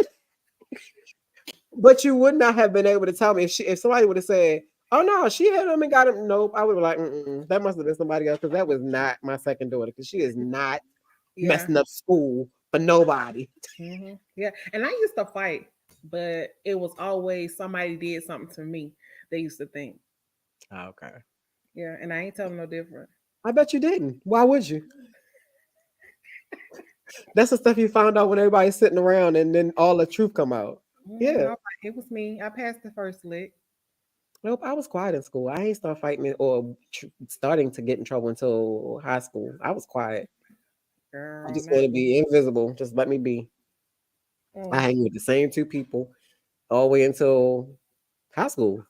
But you would not have been able to tell me if somebody would have said, "Oh no, she hit him and got him." Nope, I would be like, "That must have been somebody else," because that was not my second daughter. Because she is not Yeah. messing up school for nobody. Yeah. And I used to fight, but it was always somebody did something to me. They used to think. Okay, Yeah. And I ain't telling no different. I bet you didn't. Why would you? That's the stuff you found out when everybody's sitting around, and then all the truth come out. Yeah. No, it was me. I passed the first lick. Nope, I was quiet in school. I ain't start fighting or starting to get in trouble until high school. I was quiet. I Girl, just want not to be invisible. Just let me be. I mm, hang with the same two people all the way until high school.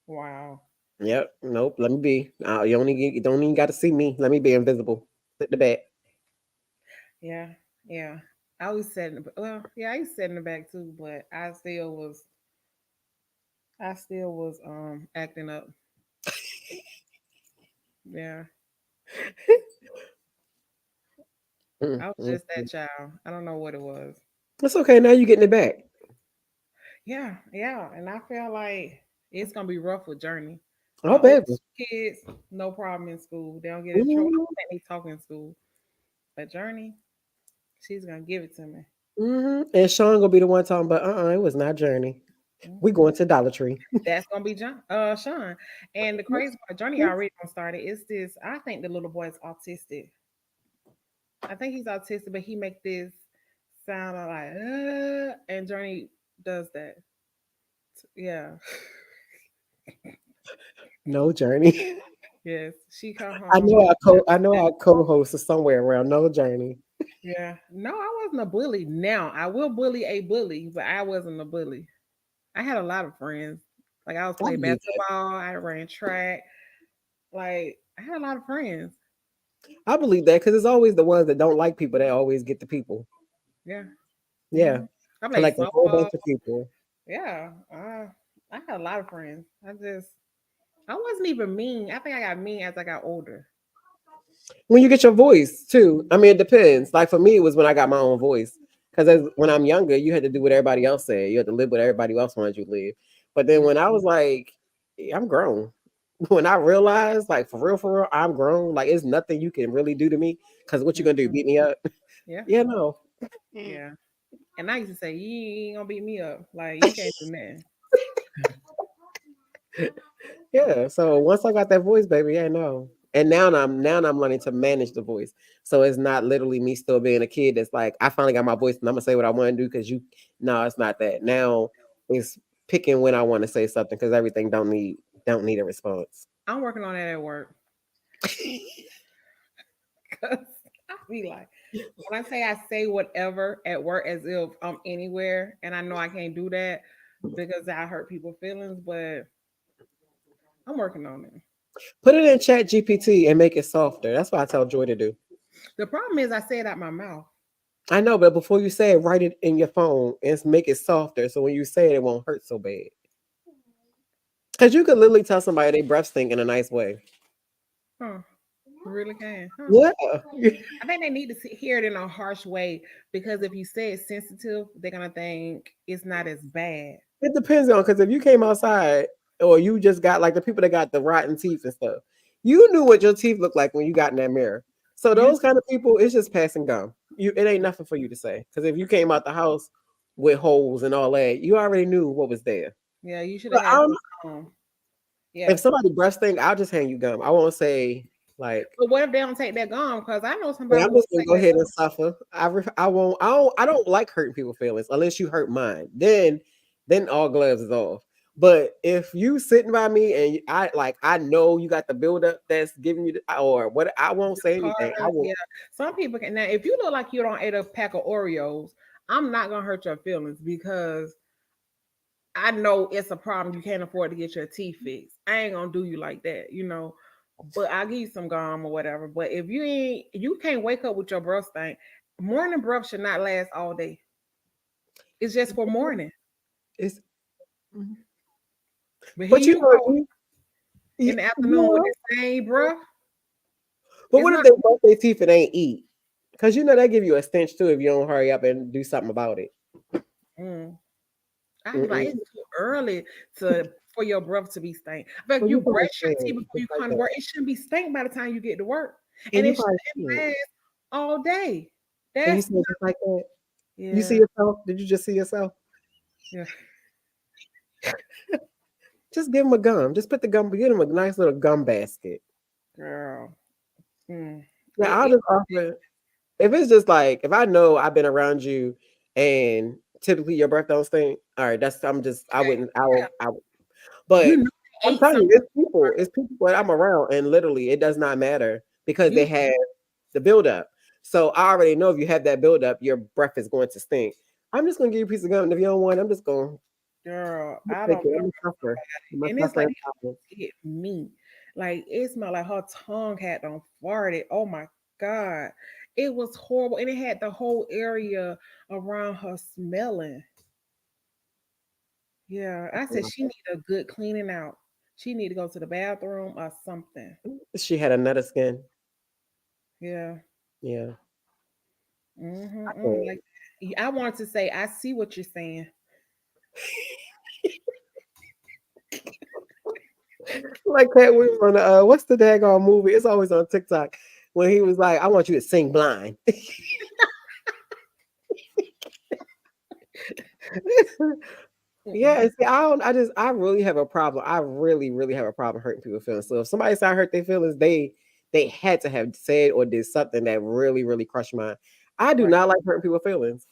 wow. Yep. Nope. Let me be. You don't even got to see me. Let me be invisible. Sit the back. Yeah. Yeah. I always sat in the well, yeah, I used to sit in the back too, but I still was acting up. Yeah. Mm, I was mm, just that mm. child. I don't know what it was. It's okay. Now you getting it back. Yeah, yeah. And I feel like It's gonna be rough with Journey. Oh, My old baby. kids, no problem in school. They don't get in trouble. I Hmm. don't think they talk in school. But Journey, she's gonna give it to me. Hmm. And Sean gonna be the one talking, but it was not Journey. We Mhm. going to Dollar Tree. That's gonna be Sean. And the crazy part, Journey already gonna start it. It's this. I think the little boy is autistic. I think he's autistic, but he make this sound of like, and Journey does that. Yeah. No Journey. Yes. She come I home. know I know our co-host is somewhere around. No Journey. Yeah. No, I wasn't a bully. Now I will bully a bully, but I wasn't a bully. I had a lot of friends. Like I was I playing believe that. basketball, I ran track. Like I had a lot of friends. I believe that because it's always the ones that don't like people that always get the people. Yeah. Yeah, I played collect a whole softball. bunch of people. Yeah. I had a lot of friends. I wasn't even mean. I think I got mean as I got older. When you get your voice too, I mean, it depends. Like for me, it was when I got my own voice. Because when I'm younger, you had to do what everybody else said. You had to live what everybody else wanted you to live. But then Mm. when I was like, I'm grown. When I realized, like for real, I'm grown. Like it's nothing you can really do to me. Because what you gonna do? Mhm. Beat me up? Yeah. Yeah, no. Yeah. And I used to say, you ain't gonna beat me up. Like you can't do nothing. Yeah. So once I got that voice, baby, yeah, no. And now I'm learning to manage the voice. So it's not literally me still being a kid that's like, I finally got my voice and I'm gonna say what I want to do because you no, it's not that. Now it's picking when I want to say something because everything don't need a response. I'm working on that at work. Cause I be like, when I say whatever at work as if I'm anywhere, and I know I can't do that because I hurt people's feelings, but I'm working on it. Put it in Chat GPT and make it softer. That's what I tell Joy to do. The problem is I say it out my mouth. I know, but before you say it, write it in your phone and make it softer so when you say it, it won't hurt so bad. Because you could literally tell somebody they breath stink in a nice way. Huh. You really can. Huh. Yeah. I think they need to hear it in a harsh way because if you say it's sensitive, they're gonna think it's not as bad. It depends on because if you came outside or you just got like the people that got the rotten teeth and stuff, you knew what your teeth looked like when you got in that mirror. So You those kind of people, it's just passing gum. It ain't nothing for you to say because if you came out the house with holes and all that, you already knew what was there. yeah, you should have But had if yeah. somebody breast thing, I'll just hand you gum. I won't say like, But what if they don't take that gum? Because I know "Hey, somebody I'm who just won't gonna take go that ahead and gum. suffer. I won't. I don't like hurting people's feelings unless you hurt mine. Then all gloves is off. But if you sitting by me and I know you got the buildup that's giving you or what, I won't say anything. I Yeah. will. Some people can now if you look like you don't eat a pack of Oreos, I'm not gonna hurt your feelings because I know it's a problem. You can't afford to get your teeth fixed. I ain't gonna do you like that. But I'll give you some gum or whatever. But if you can't wake up with your breath stink. Morning breath should not last all day. It's just for morning. It's But here but you you know, go in the afternoon with yeah. the same breath. But It's what if not. they brush their teeth and ain't eat? Because they give you a stench too if you don't hurry up and do something about it. Mm. I be like, Mm-mm. it's too early to for your breath to be stank. But Well, you you probably brush your teeth should before just you like come to that, work. It shouldn't be stank by the time you get to work, and and you it probably shouldn't should. last all day. And you That's said just like that. You see yeah, yourself? Did you just see yourself? yeah, Just give them a gum. Just put the gum. Give them a nice little gum basket. girl. Mm. Yeah, It, I'll it, just offer. If it's just like if I know I've been around you, and typically your breath don't stink. All right, that's I'm just I wouldn't I yeah, will I. Would- you But know, they I'm ate telling you, something. it's people that I'm around, and literally it does not matter because You, they have the buildup. So I already know if you have that buildup, your breath is going to stink. I'm just gonna give you a piece of gum. And if you don't want, it, I'm just gonna girl, I take don't it. know. I'm gonna suffer. I'm gonna And it's suffer like in silence. they hit me. Like it smelled like her tongue had done farted. Oh my god. It was horrible. And it had the whole area around her smelling. Yeah. I said she need a good cleaning out. She need to go to the bathroom or something. She had another skin. Yeah. Yeah. Like I wanted to say, I see what you're saying. Like Cat Williams on the what's the daggone movie? It's always on TikTok when he was like, "I want you to sing blind." Yeah, and see, I don't. I really have a problem. I really, really have a problem hurting people's feelings. So if somebody said I hurt their feelings, they had to have said or did something that really, really crushed mine. I do Right. not like hurting people's feelings,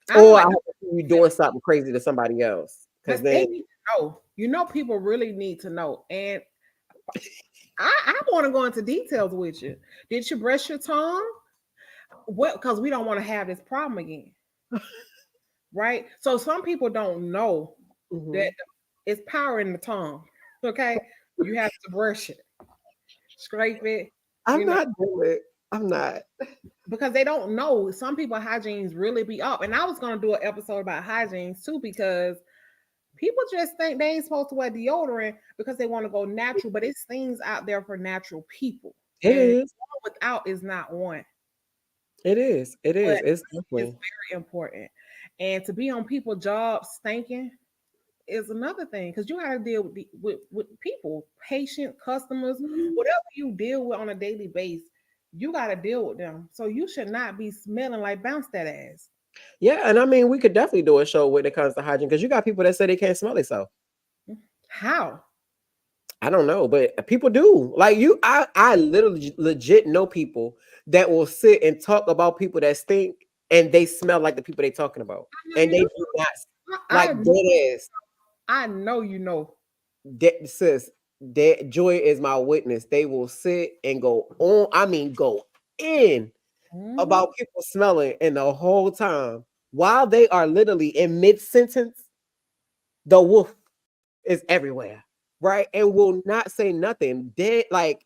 I don't or I like have no to see you doing feelings something crazy to somebody else. Because because they then, need to know. You know, people really need to know. And I want to go into details with you. Did you brush your tongue? What? Because we don't want to have this problem again, right? So some people don't know that Mhm. it's power in the tongue. Okay, you have to brush it, scrape it, I'm you know, not doing it. I'm not. because they don't know. Some people hygienes really be up, and I was gonna do an episode about hygienes too because people just think they ain't supposed to wear deodorant because they want to go natural, but it's things out there for natural people, It and is. without is not one. It is. It But is. It's it's definitely. very important. And to be on people's jobs stinking is another thing because you got to deal with, with people, patient customers, whatever you deal with on a daily basis, you got to deal with them. So you should not be smelling like bounce that ass. Yeah, and I mean, we could definitely do a show when it comes to hygiene because you got people that say they can't smell themselves. How? I don't know, but people do. Like you, I literally legit know people that will sit and talk about people that stink and they smell like the people they talking about. I know And you they do. do not like I dead ass. I know you know. Dead sis, dead joy is my witness. They will sit and go on, I mean go in Mhm. about people smelling and the whole time while they are literally in mid-sentence, the wolf is everywhere. Right? And will not say nothing. Dead like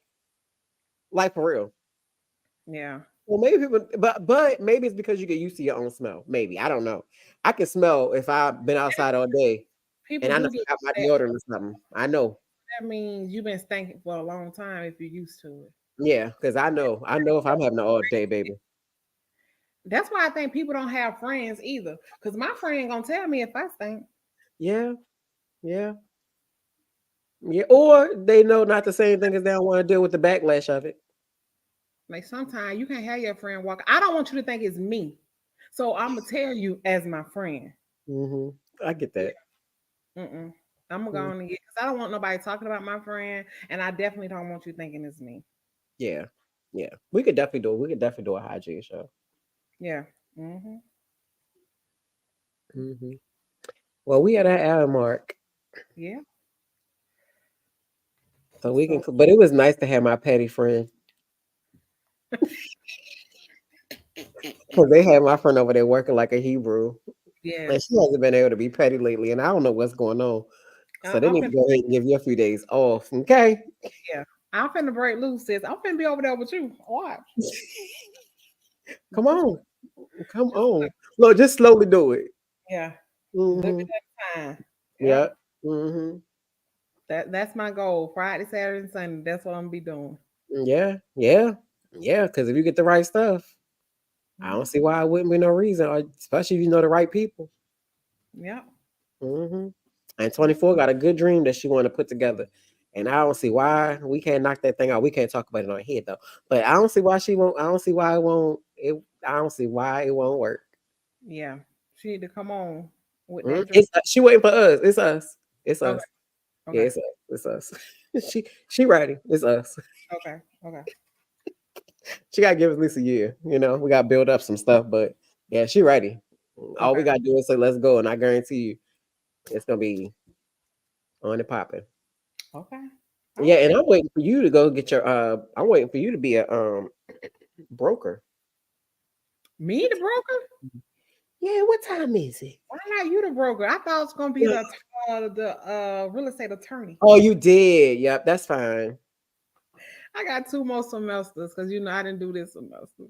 for real. Yeah. Well, maybe people, but maybe it's because you get used to your own smell. Maybe I don't know. I can smell if I've been outside all day, People and I know do get I got my that. deodorant or something. I know, That means you've been stinking for a long time if you're used to it. yeah, because I know if I'm having an all day, baby. That's why I think people don't have friends either. Because my friend gonna tell me if I stink. Yeah, yeah, yeah. Or they know not the same thing because they don't want to deal with the backlash of it. Like sometimes you can't have your friend walk. I don't want you to think it's me. So I'm gonna tell you as my friend. Hmm. I get that. Mm-mm. I'm gonna go Mm, on and get because I don't want nobody talking about my friend, and I definitely don't want you thinking it's me. yeah, yeah. We could definitely do it. We could definitely do a hygiene show. Yeah. Hmm. Hmm. Well, we at that hour mark, Yeah. so we can. So But it was nice to have my petty friend because they had my friend over there working like a Hebrew. yes, And she hasn't been able to be petty lately, and I don't know what's going on. So they I'm need to finna go ahead and give you a few days off, okay? yeah. I'm finna break loose, sis. I'm finna be over there with you. Watch. Come Just on, come just on. Look, just slowly do it. yeah. Little Hmm. bit at a time. Yeah. Yeah. Hmm. That's my goal. Friday, Saturday, and Sunday. That's what I'm gonna be doing. Yeah, yeah, yeah. Because if you get the right stuff, I don't Mhm. see why it wouldn't be no reason, especially if you know the right people. Yeah. Hmm. And Yeah. 24 got a good dream that she want to put together. And I don't see why we can't knock that thing out. We can't talk about it on here though. But I don't see why she won't. I don't see why it won't. I don't see why it won't work. Yeah. She need to come on with Mhm. that drink. It's she waiting for us. It's us. It's Okay. us. Yeah, Okay. it's us. She ready. It's us. Okay. Okay. She gotta give us at least a year. You know, we gotta build up some stuff, but yeah, she ready. All we Okay. gotta do is say let's go, and I guarantee you, it's gonna be on and popping. Okay. All Yeah, and right. I'm waiting for you to go get your. I'm waiting for you to be a broker. Me the broker? Yeah, what time is it? Why not you the broker? I thought it was gonna be Yeah. the real estate attorney. Oh, you did. Yep, that's fine. I got two more semesters because I didn't do this semester.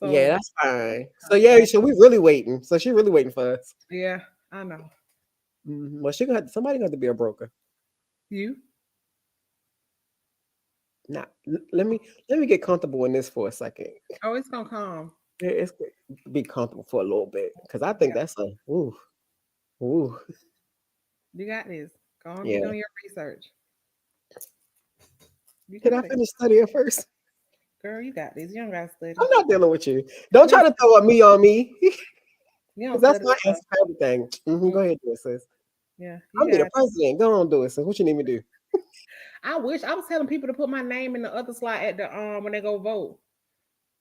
Yeah, So that's fine. So yeah, so we really waiting. So she really waiting for us. yeah, I know. Mhm. Well, she gonna somebody gonna have to be a broker. You? Now, let me get comfortable in this for a second. Oh, it's gonna come. Yeah, it's be comfortable for a little bit because I think Yeah, that's a ooh. you got this. Go on and be Yeah, doing your research. You Can I got it. finish studying first? Girl, you got this. You don't gotta study. I'm not dealing with you. Don't try to Listen, throw a me on me. you don't Because that's study my enough. answer for everything. Go ahead, do it, sis. Yeah, you I'm be the got it. president. Go on, do it, sis. What you need me to do? I wish I was telling people to put my name in the other slot at the when they go vote.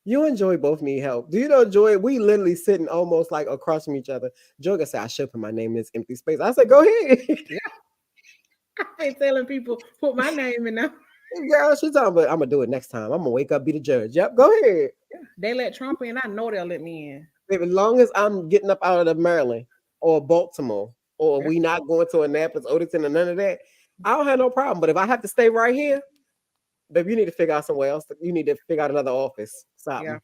You and Joy both need help. Do you know Joy? We literally sitting almost like across from each other. Joy gonna say, I should put my name in this empty space. I said, go ahead. Yeah, I've been telling people put my name in there. Girl, she's talking about I'm gonna do it next time. I'm gonna wake up, be the judge. Yep, go ahead. They let Trump in. I know they'll let me in. Baby, as long as I'm getting up out of Maryland or Baltimore or Yeah. we not going to Annapolis, Odenton, and none of that, I don't have no problem. But if I have to stay right here, baby, you need to figure out somewhere else. You need to figure out another office. Yeah. Something.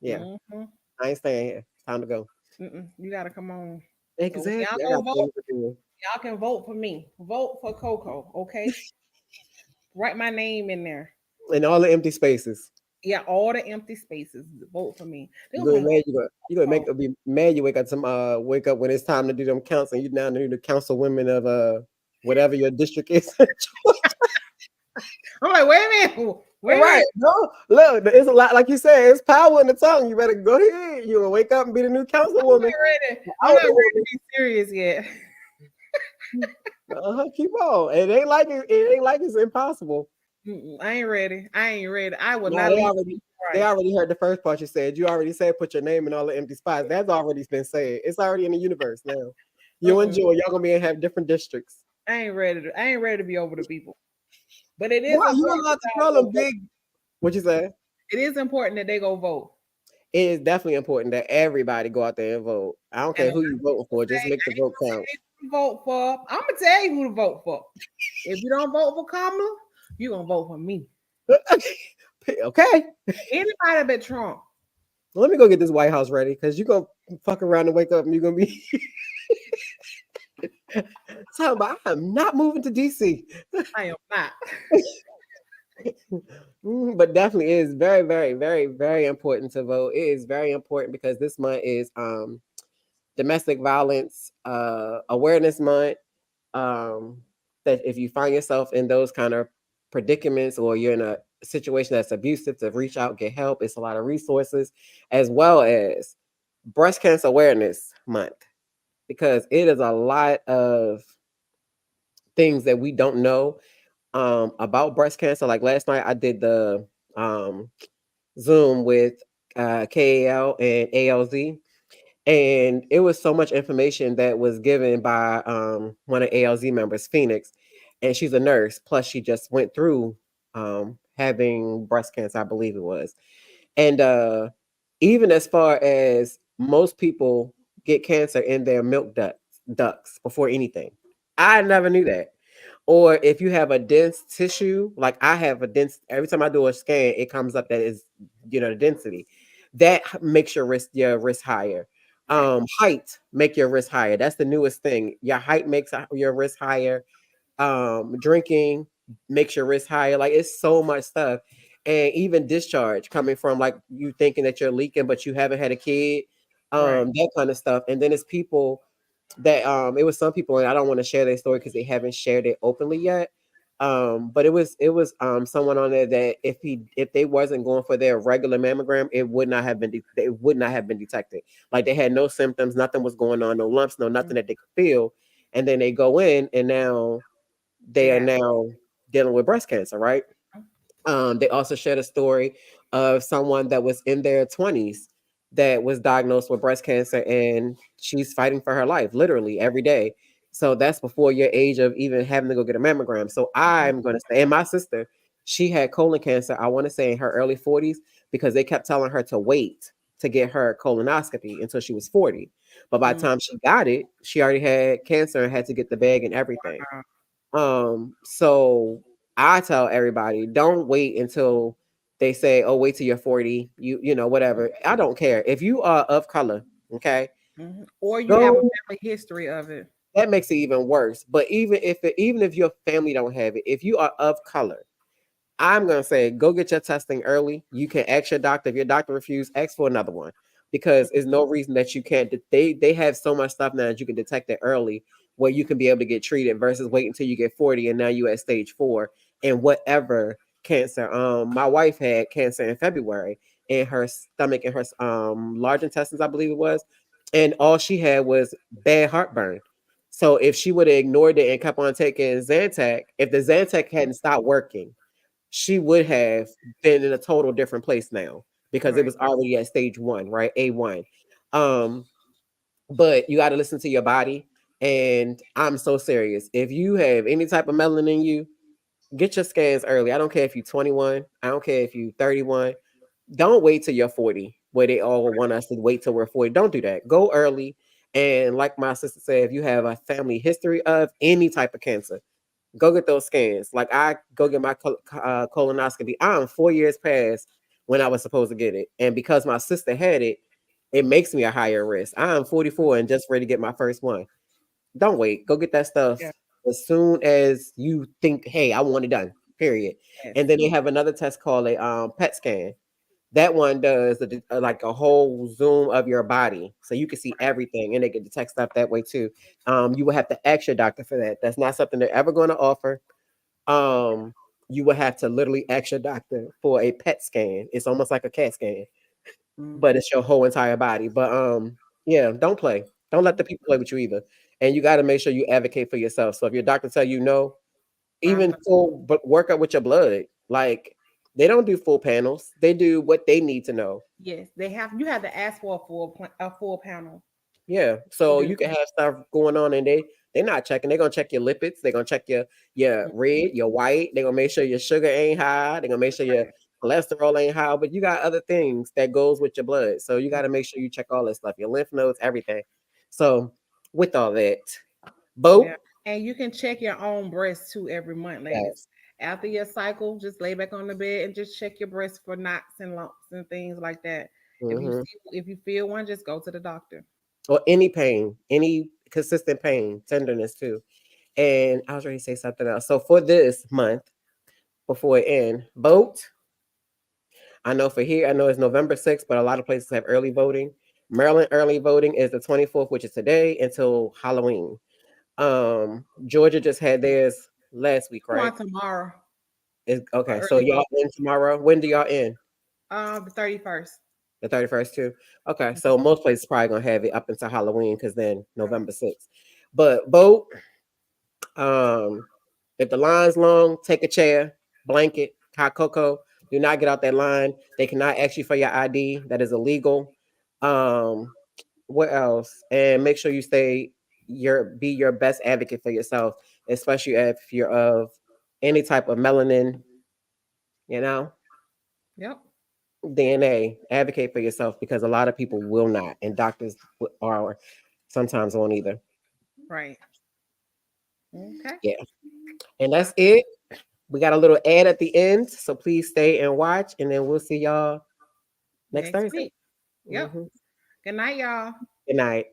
Yeah. Mm-hmm. I ain't staying here. It's time to go. You gotta come on. So when y'all Exactly. I go got vote, things to do. y'all can vote for me. Vote for Coco. Okay. Write my name in there. In all the empty spaces. Yeah, all the empty spaces. Vote for me. They're You gonna be gonna like, mad, you gonna oh, be mad you wake up when it's time to do them counts and you down to do the councilwomen of whatever your district is. I'm like, wait a minute. Wait a Right. minute. No, look, it's a lot, like you said, it's power in the tongue. You better go ahead. You gonna wake up and be the new I'm councilwoman. not ready. the I'm not ready to alderwoman. be serious yet. Keep on. It ain't like it's impossible. I ain't ready. I ain't ready. I will No, not leave. they Right. already heard the first part you said. You already said put your name in all the empty spots. That's already been said. It's already in the universe now. You and Mm-mm. Joy, y'all gonna be and have different districts. I ain't ready to be over the people. But it is Why you important allowed that to y'all call go them vote. big? What you say? It is important that they go vote. It is definitely important that everybody go out there and vote. I don't And care a lot who you voting of for, people just say, make the I ain't vote gonna count. tell you who to vote for. I'm gonna tell you who to vote for. If you don't vote for Kamala, you gonna vote for me. Okay. Anybody but Trump. Let me go get this White House ready because you're gonna fuck around and wake up and you're gonna be talking about I'm not moving to DC. I am not. But definitely it is very, very, very, very important to vote. It is very important because this month is domestic violence awareness month. Um, that if you find yourself in those kind of predicaments or you're in a situation that's abusive, to reach out, get help. It's a lot of resources, as well as breast cancer awareness month, because it is a lot of things that we don't know about breast cancer. Like last night, I did the um, Zoom with KAL and ALZ, and it was so much information that was given by one of ALZ members, Phoenix, and she's a nurse. Plus, she just went through having breast cancer, I believe it was. And even as far as most people get cancer in their milk ducts before anything, I never knew that. Or if you have a dense tissue, like I have a dense, every time I do a scan, it comes up that is, the density. That makes your risk higher. Right. Height make your risk higher. That's the newest thing. Your height makes your risk higher. Drinking makes your risk higher. Like it's so much stuff. And even discharge coming from like you thinking that you're leaking, but you haven't had a kid, Right. that kind of stuff. And then it's people that it was some people, and I don't want to share their story because they haven't shared it openly yet. But it was someone on there that if they wasn't going for their regular mammogram, it would not have been it would not have been detected. Like they had no symptoms, nothing was going on, no lumps, no Mhm. nothing that they could feel. And then they go in and now they They are have. now dealing with breast cancer, right? They also shared a story of someone that was in their 20s that was diagnosed with breast cancer, and she's fighting for her life literally every day. So that's before your age of even having to go get a mammogram. So Mhm. I'm going to say, and my sister, she had colon cancer, I want to say in her early 40s, because they kept telling her to wait to get her colonoscopy until she was 40. But by the Mm. time she got it, she already had cancer and had to get the bag and everything. So I tell everybody, don't wait until they say, "Oh, wait till you're 40." Whatever. I don't care if you are of color. Okay, Or you have a go. family history of it. That makes it even worse. But even if your family don't have it, if you are of color, I'm gonna say go get your testing early. You can ask your doctor. If your doctor refused, ask for another one because there's no reason that you can't. They have so much stuff now that you can detect it early, where you can be able to get treated versus wait until you get 40 and now you at stage 4. in whatever cancer. My wife had cancer in February in her stomach and her large intestines, I believe it was, and all she had was bad heartburn. So if she would have ignored it and kept on taking Zantac, if the Zantac hadn't stopped working, she would have been in a total different place now because it Right. was already at stage one, right? A1. Um, but you got to listen to your body. And I'm so serious. If you have any type of melanin in you, get your scans early. I don't care if you're 21. I don't care if you're 31. Don't wait till you're 40, where they all want us to wait till we're 40. Don't do that. Go early. And like my sister said, if you have a family history of any type of cancer, go get those scans. Like I go get my colonoscopy. I'm 4 years past when I was supposed to get it. And because my sister had it, it makes me a higher risk. I'm 44 and just ready to get my first one. Don't wait. Go get that stuff Yeah. as soon as you think, hey, I want it done. Period. Yes. And then they have another test called a PET scan. That one does like a whole zoom of your body, so you can see everything, and they can detect stuff that way too. You will have to ask your doctor for that. That's not something they're ever going to offer. Um, you will have to literally ask your doctor for a PET scan. It's almost like a CAT scan, but Mhm. it's your whole entire body. But yeah, don't play. Don't let the people play with you either. And you got to make sure you advocate for yourself. So if your doctor tell you no, I'm even full but work up with your blood. Like they don't do full panels. They do what they need to know. Yes, they have. You have to ask for a full panel Yeah. to So do you can have stuff going on and they're not checking. They're gonna check your lipids, they're gonna check your that. red, your white, they're gonna make sure your sugar ain't high, they're gonna make sure your cholesterol ain't high, but you got other things that goes with your blood. So you gotta make sure you check all that stuff, your lymph nodes, everything. So with all that, Yeah. Bo, And you can check your own breast too every month, ladies. yes. After your cycle, just lay back on the bed and just check your breast for knots and lumps and things like that. Hmm. If you feel one, just go to the doctor. Or any pain, any consistent pain, tenderness too. And I was ready to say something else. So for this month, before it end, vote. I know for here, I know it's November 6th, but a lot of places have early voting. Maryland early voting is the 24th, which is today, until Halloween. Georgia just had theirs last week, right? On tomorrow for Okay, so early y'all vote. in tomorrow. When do y'all end? The 31st. The 31st too. Okay, so most places probably gonna have it up until Halloween because then November 6th. But vote. Um, if the line's long, take a chair, blanket, hot cocoa. Do not get out that line. They cannot ask you for your ID. That is illegal. Um, what else? And make sure you be your best advocate for yourself, especially if you're of any type of melanin, you know, Yep. DNA. Advocate for yourself because a lot of people will not, and doctors are sometimes won't either. Right. Okay. Yeah, and Uh, that's it. We got a little ad at the end, so please stay and watch, and then we'll see y'all next Next Thursday. week. Yep. Mhm. Good night, y'all. Good night.